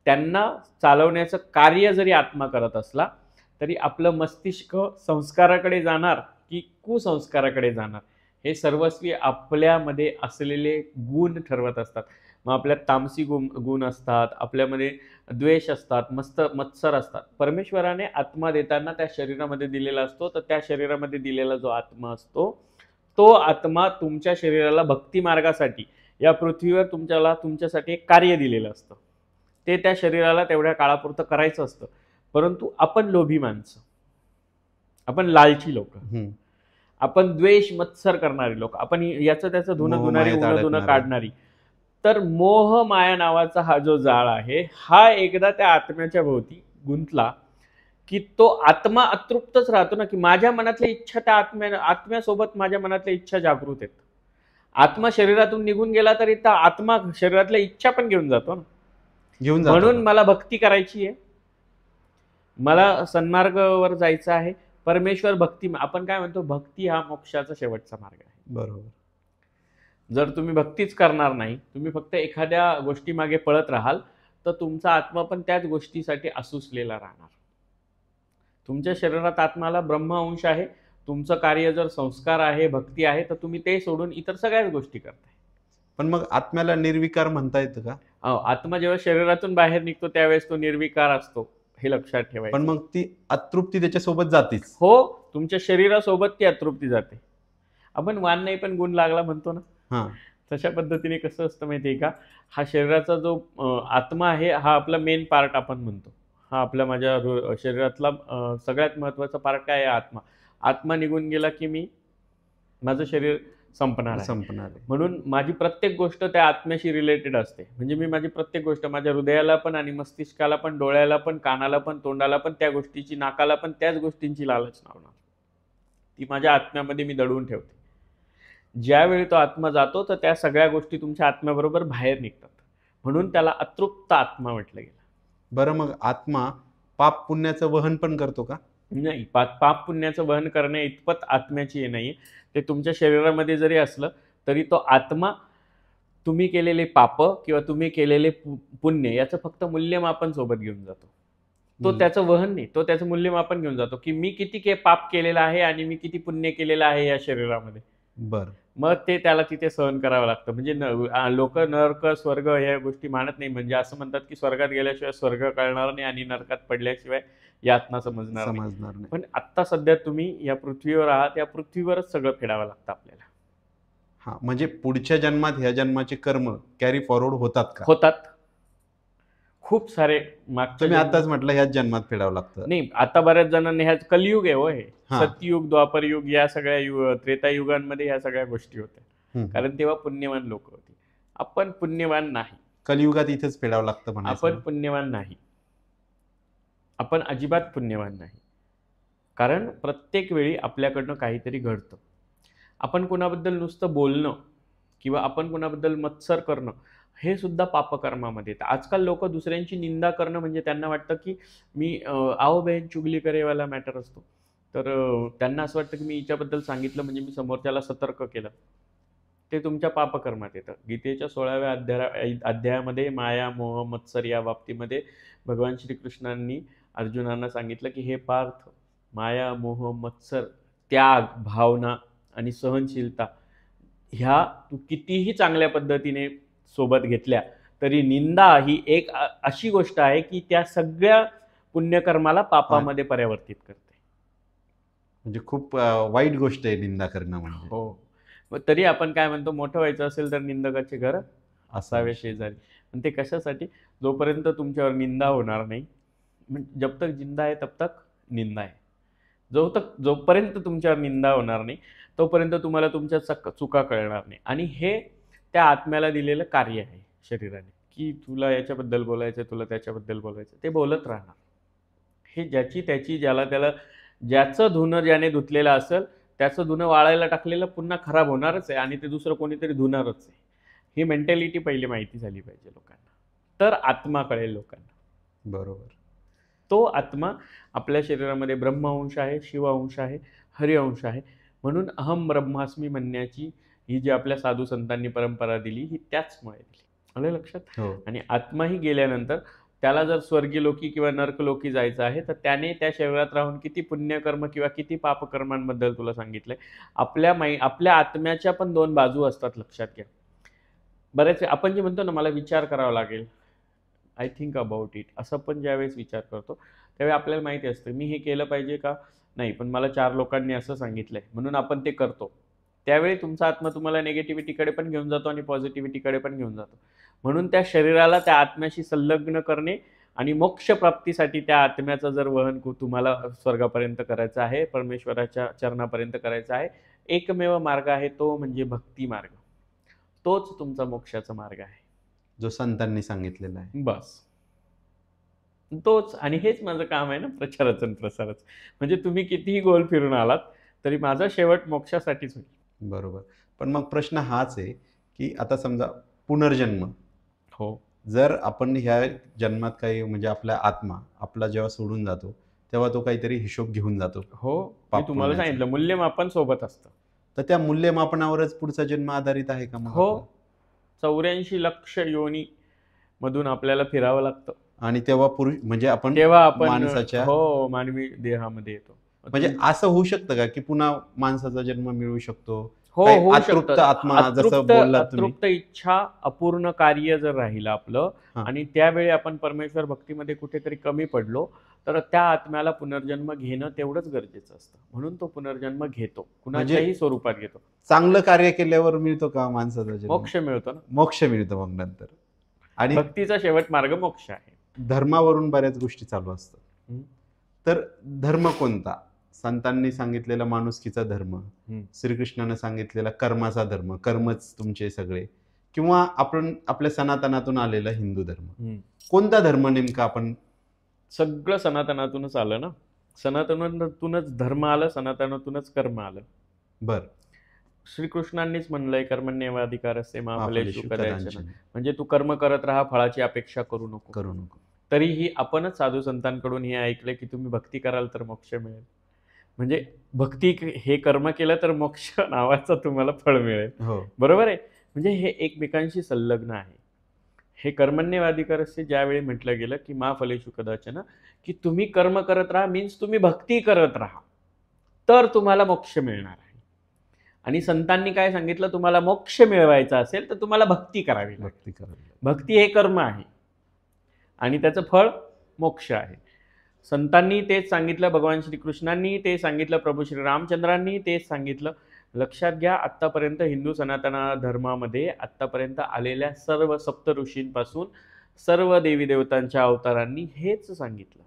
त्यांना चालवण्याचं कार्य जरी आत्मा करत असला तरी आपलं मस्तिष्क संस्काराकडे जाणार की कुसंस्काराकडे जाणार हे सर्वस्वी आपल्यामध्ये असलेले गुण ठरवत असतात. मग आपल्यात तामसी गुण असतात, आपल्यामध्ये द्वेष असतात, मत्सर असतात. परमेश्वराने आत्मा देताना त्या शरीरामध्ये दिलेला असतो, तर त्या शरीरामध्ये दिलेला जो आत्मा असतो तो आत्मा तुमच्या शरीराला भक्ती मार्गासाठी या पृथ्वीवर तुमच्यासाठी एक कार्य दिलेलं असतं. ते त्या शरीराला तेवढ्या काळापुरतं करायचं असतं. परंतु आपण लोभी माणसं, आपण लालची लोक, आपण द्वेष मत्सर करणारी लोक, आपण याचं त्याचं धुणं धुणारी, उनं धुणं काढणारी. तर मोह माया नावाचा हा जो जाळ आहे, हा एकदा त्या आत्म्याच्या भोवती गुंतला की तो आत्मा अतृप्तच राहतो ना, की माझ्या मनातल्या इच्छा त्या आत्म्यासोबत माझ्या मनातल्या इच्छा जागृत आहेत. आत्मा शरीरातून निघून गेला तरी त्या आत्मा शरीरातल्या इच्छा पण घेऊन जातो ना. म्हणून मला भक्ती करायची आहे, मला सन्मार्गावर जायचं आहे. परमेश्वर भक्ती, आपण काय म्हणतो, भक्ती हा मोक्षाचा शेवटचा मार्ग आहे. बरोबर. जर तुम्ही भक्तीच करणार नाही, तुम्ही फक्त एखाद्या गोष्टी मागे पळत राहाल, तर तुमचा आत्मा पण त्याच गोष्टीसाठी आसुसलेला राहणार. तुमच्या शरीरात आत्माला ब्रह्म अंश आहे. तुमचं कार्य जर संस्कार आहे, भक्ती आहे, तर तुम्ही ते सोडून इतर सगळ्याच गोष्टी करताय. पण मग आत्म्याला निर्विकार म्हणता येतं का? आत्मा जेव्हा शरीरातून बाहेर निघतो त्यावेळेस तो निर्विकार असतो, हे लक्षात ठेवायचं. पण मग ती अतृप्ती त्याच्यासोबत जातेच. हो, तुमच्या शरीरासोबत ती अतृप्ती जाते. आपण वान नाही पण गुण लागला म्हणतो ना, तशा पद्धतीने कसं असतं माहितीये का, हा शरीराचा जो आत्मा आहे हा आपला मेन पार्ट आपण म्हणतो. हा माझ्या शरीरातला सगळ्यात महत्वाचा पार्ट काय आहे? आत्मा निघून गेला की माझं शरीर संपणार आहे. म्हणून माझी प्रत्येक गोष्ट त्या आत्म्याशी रिलेटेड असते. म्हणजे मी माझी प्रत्येक गोष्ट माझ्या हृदयाला पण आणि मस्तिष्काला पण, डोळ्याला पण, कानाला पण, तोंडाला पण त्या गोष्टीची, नाकाला पण त्याच गोष्टींची लालच लावणार. ती माझ्या आत्म्यामध्ये मी दडवून ठेवते. ज्यावेळी तो आत्मा जातो तर त्या सगळ्या गोष्टी तुमच्या आत्म्याबरोबर बाहेर निघतात. म्हणून त्याला अतृप्त आत्मा म्हटलं गेलं. बरं, मग आत्मा पाप पुण्याचं वहन पण करतो का? नाही, पाप पुण्याचं वहन करणे इतपत आत्म्याची नाही. ते तुमच्या शरीरामध्ये जरी असलं तरी तो आत्मा तुम्ही केलेले पाप किंवा तुम्ही केलेले पुण्य याचं फक्त मूल्यमापन सोबत घेऊन जातो. तो त्याचं वहन नाही, तो त्याचं मूल्यमापन घेऊन जातो की मी किती पाप केलेलं आहे आणि मी किती पुण्य केलेलं आहे या शरीरामध्ये. बरं, मग ते त्याला तिथे सहन करावं लागतं. म्हणजे लोक नरक स्वर्ग या गोष्टी मानत नाही. म्हणजे असं म्हणतात की स्वर्गात गेल्याशिवाय स्वर्ग कळणार नाही आणि नरकात पडल्याशिवाय यातना समजणार नाही. पण आता सध्या तुम्ही या पृथ्वीवर आहात, या पृथ्वीवरच सगळं फेडावं लागतं आपल्याला. हा, म्हणजे पुढच्या जन्मात ह्या जन्माचे कर्म कॅरी फॉरवर्ड होतात का? होतात. खूप सारे तुम्ही आताच म्हटलं ह्याच जन्मात फेडावं लागतं. नाही, आता बऱ्याच जणांनी ह्या कलियुग आहे हो, हे सत्ययुग, द्वापर युग, या सगळ्या त्रेतायुगांमध्ये ह्या सगळ्या गोष्टी होत्या. कारण तेव्हा पुण्यवान लोक होती. आपण पुण्यवान नाही. कलियुगात इथेच फेडावं लागतं म्हणायचं. आपण पुण्यवान नाही, आपण अजिबात पुण्यवान नाही. कारण प्रत्येक वेळी आपल्याकडनं काहीतरी घडतं. आपण कोणाबद्दल नुसतं बोलणं किंवा आपण कोणाबद्दल मत्सर करणं हे सुद्धा पापकर्मामध्ये येतं. आजकाल लोक दुसऱ्यांची निंदा करणं म्हणजे त्यांना वाटतं की मी आओ बहन चुगली करेवाला मॅटर असतो. तर त्यांना असं वाटतं की मी हिच्याबद्दल सांगितलं म्हणजे मी समोरच्याला सतर्क केलं. ते तुमच्या पापकर्मात येतं. गीतेच्या 16व्या अध्यायामध्ये माया मोह मत्सर या बाबतीमध्ये भगवान श्रीकृष्णांनी अर्जुनांना सांगितलं की हे पार्थ, माया मोह मत्सर, त्याग, भावना आणि सहनशीलता ह्या तू कितीही चांगल्या पद्धतीने सोबत घेतल्या तरी निंदा ही एक अशी गोष्ट आहे की त्या सगळ्या पुण्यकर्माला पापामध्ये परिवर्तित करते. म्हणजे खूप वाईट गोष्ट आहे निंदा करणं म्हणजे. हो, तरी आपण काय म्हणतो, मोठं व्हायचं असेल तर निंदकाचे घर असावे शेजारी. पण ते कशासाठी? जोपर्यंत तुमच्यावर निंदा होणार नाही, जब तक जिंदा आहे तब तक निंदा आहे. जोपर्यंत तुमच्यावर निंदा होणार नाही तोपर्यंत तुम्हाला तुमच्या चुका कळणार नाही. आणि हे त्या आत्म्याला दिलेलं कार्य आहे शरीराने, की तुला याच्याबद्दल बोलायचं, तुला त्याच्याबद्दल बोलायचं, ते बोलत राहणार. हे ज्याचं धुणं ज्याने धुतलेलं असेल त्याचं धुणं वाळायला टाकलेलं पुन्हा खराब होणारच आहे आणि ते दुसरं कोणीतरी धुणारच आहे. ही मेंटॅलिटी पहिली माहिती झाली पाहिजे लोकांना, तर आत्मा कळेल लोकांना. बरोबर. तो आत्मा आपल्या शरीरामध्ये ब्रह्मअंश आहे, शिवअंश आहे, हरिअंश आहे. म्हणून अहम ब्रह्मास्मी म्हणण्याची ही जी आपल्या साधू संतांनी परंपरा दिली ही त्याचमुळे दिली. आलं लक्षात? आणि आत्माही गेल्यानंतर त्याला जर स्वर्गीय लोकी किंवा नरकलोकी जायचं आहे तर त्याने त्या शरीरात राहून किती पुण्यकर्म किंवा किती पापकर्मांबद्दल तुला सांगितलंय. आपल्या आत्म्याच्या पण दोन बाजू असतात, लक्षात घ्या. बरेच आपण जे म्हणतो ना मला विचार करावा लागेल, आय थिंक अबाउट इट, असं पण ज्यावेळेस विचार करतो त्यावेळी आपल्याला माहिती असतं मी हे केलं पाहिजे का नाही, पण मला 4 लोकांनी असं सांगितलंय म्हणून आपण ते करतो. त्यावेळी तुमचा आत्मा तुम्हाला निगेटिव्हिटीकडे पण घेऊन जातो आणि पॉझिटिव्हिटीकडे पण घेऊन जातो. म्हणून त्या शरीराला त्या आत्म्याशी संलग्न करणे आणि मोक्ष प्राप्तीसाठी त्या आत्म्याचं जर वहन तुम्हाला स्वर्गापर्यंत करायचं आहे, परमेश्वराच्या चरणापर्यंत करायचं आहे, एकमेव मार्ग आहे तो म्हणजे भक्ती मार्ग. तोच तुमचा मोक्षाचा मार्ग आहे, जो संतांनी सांगितलेला आहे. बस तोच. आणि हेच माझं काम आहे ना, प्रचाराचं आणि प्रसाराचं. म्हणजे तुम्ही कितीही गोल फिरून आलात तरी माझा शेवट मोक्षासाठीच होईल. बरोबर. पण मग प्रश्न हाच आहे की आता समजा पुनर्जन्म, हो, जर आपण ह्या जन्मात काही म्हणजे आपला आत्मा आपला जेव्हा सोडून जातो तेव्हा तो काहीतरी हिशोब घेऊन जातो. हो, मी पाप तुम्हाला पुण्याचं. सांगितलं मूल्यमापन सोबत असतं. तर त्या मूल्यमापनावरच पुढचा जन्म आधारित आहे का मग हो, आपला? 84 लक्ष योनी मधून आपल्याला फिरावं लागतं, आणि तेव्हा पुरुष म्हणजे आपण तेव्हा आपण माणसाच्या हो मानवी देहामध्ये येतो. म्हणजे असं होऊ शकतं का की पुन्हा माणसाचा जन्म मिळू शकतो? हो, काही होऊ अतृप्त शकतं. आत्मा जसं बोललात तुम्ही. अतृप्त इच्छा, अपूर्ण कार्य जर राहिलं आपलं हां. आणि त्यावेळी आपण परमेश्वर भक्तीमध्ये कुठेतरी कमी पडलो तर त्या आत्म्याला पुनर्जन्म घेणं तेवढंच गरजेचं असतं. म्हणून तो पुनर्जन्म घेतो, कुणाच्याही स्वरूपात घेतो. चांगलं कार्य केल्यावर मिळतो का माणसाचा जन्म? मोक्ष मिळतो ना. मोक्ष मिळतो मग नंतर. आणि भक्तीचा शेवट मार्ग मोक्ष आहे. धर्मावरून बऱ्याच गोष्टी चालू असतात. हं. तर धर्म कोणता? संतांनी सांगितलेला माणुसकीचा धर्म, श्रीकृष्णानं सांगितलेला कर्माचा धर्म, कर्मच तुमचे सगळे, किंवा आपण आपल्या सनातनातून आलेला हिंदू धर्म, कोणता धर्म नेमका आपण? सगळं सनातनातूनच आलं ना. सनातनातूनच धर्म आलं, सनातनातूनच कर्म आलं. बर. श्रीकृष्णांनीच म्हणलंय कर्मण्येवाधिकारस्ते मा फलेषु कदाचन. कदाचन. म्हणजे तू कर्म करत राहा, फळाची अपेक्षा करू नको. करू नको. तरीही आपणच साधू संतांकडून हे ऐकलंय की तुम्ही भक्ती कराल तर मोक्ष मिळेल. म्हणजे भक्ती हे कर्म केलं तर मोक्ष नावाचं तुम्हाला फळ मिळेल. हो. बरोबर आहे. म्हणजे हे एकमेकांशी संलग्न आहे. हे कर्मण्येवाधिकारस्ते ज्यावेळी म्हटलं गेलं की मा फलेषु कदाचन, की तुम्ही कर्म करत राहा मीन्स तुम्ही भक्ती करत राहा तर तुम्हाला मोक्ष मिळणार आहे. आणि संतांनी काय सांगितलं, तुम्हाला मोक्ष मिळवायचा असेल तर तुम्हाला भक्ती करावी लागेल. भक्ती करावी. भक्ती हे कर्म आहे आणि त्याचं फळ मोक्ष आहे. संतांनी तेच सांगितलं, भगवान श्रीकृष्णांनी ते सांगितलं, प्रभू श्री रामचंद्रांनी तेच सांगितलं. लक्षात घ्या, आत्तापर्यंत हिंदू सनातन धर्मामध्ये आत्तापर्यंत आलेल्या सर्व सप्त ऋषींपासून सर्व देवी देवतांच्या अवतारांनी हेच सांगितलं.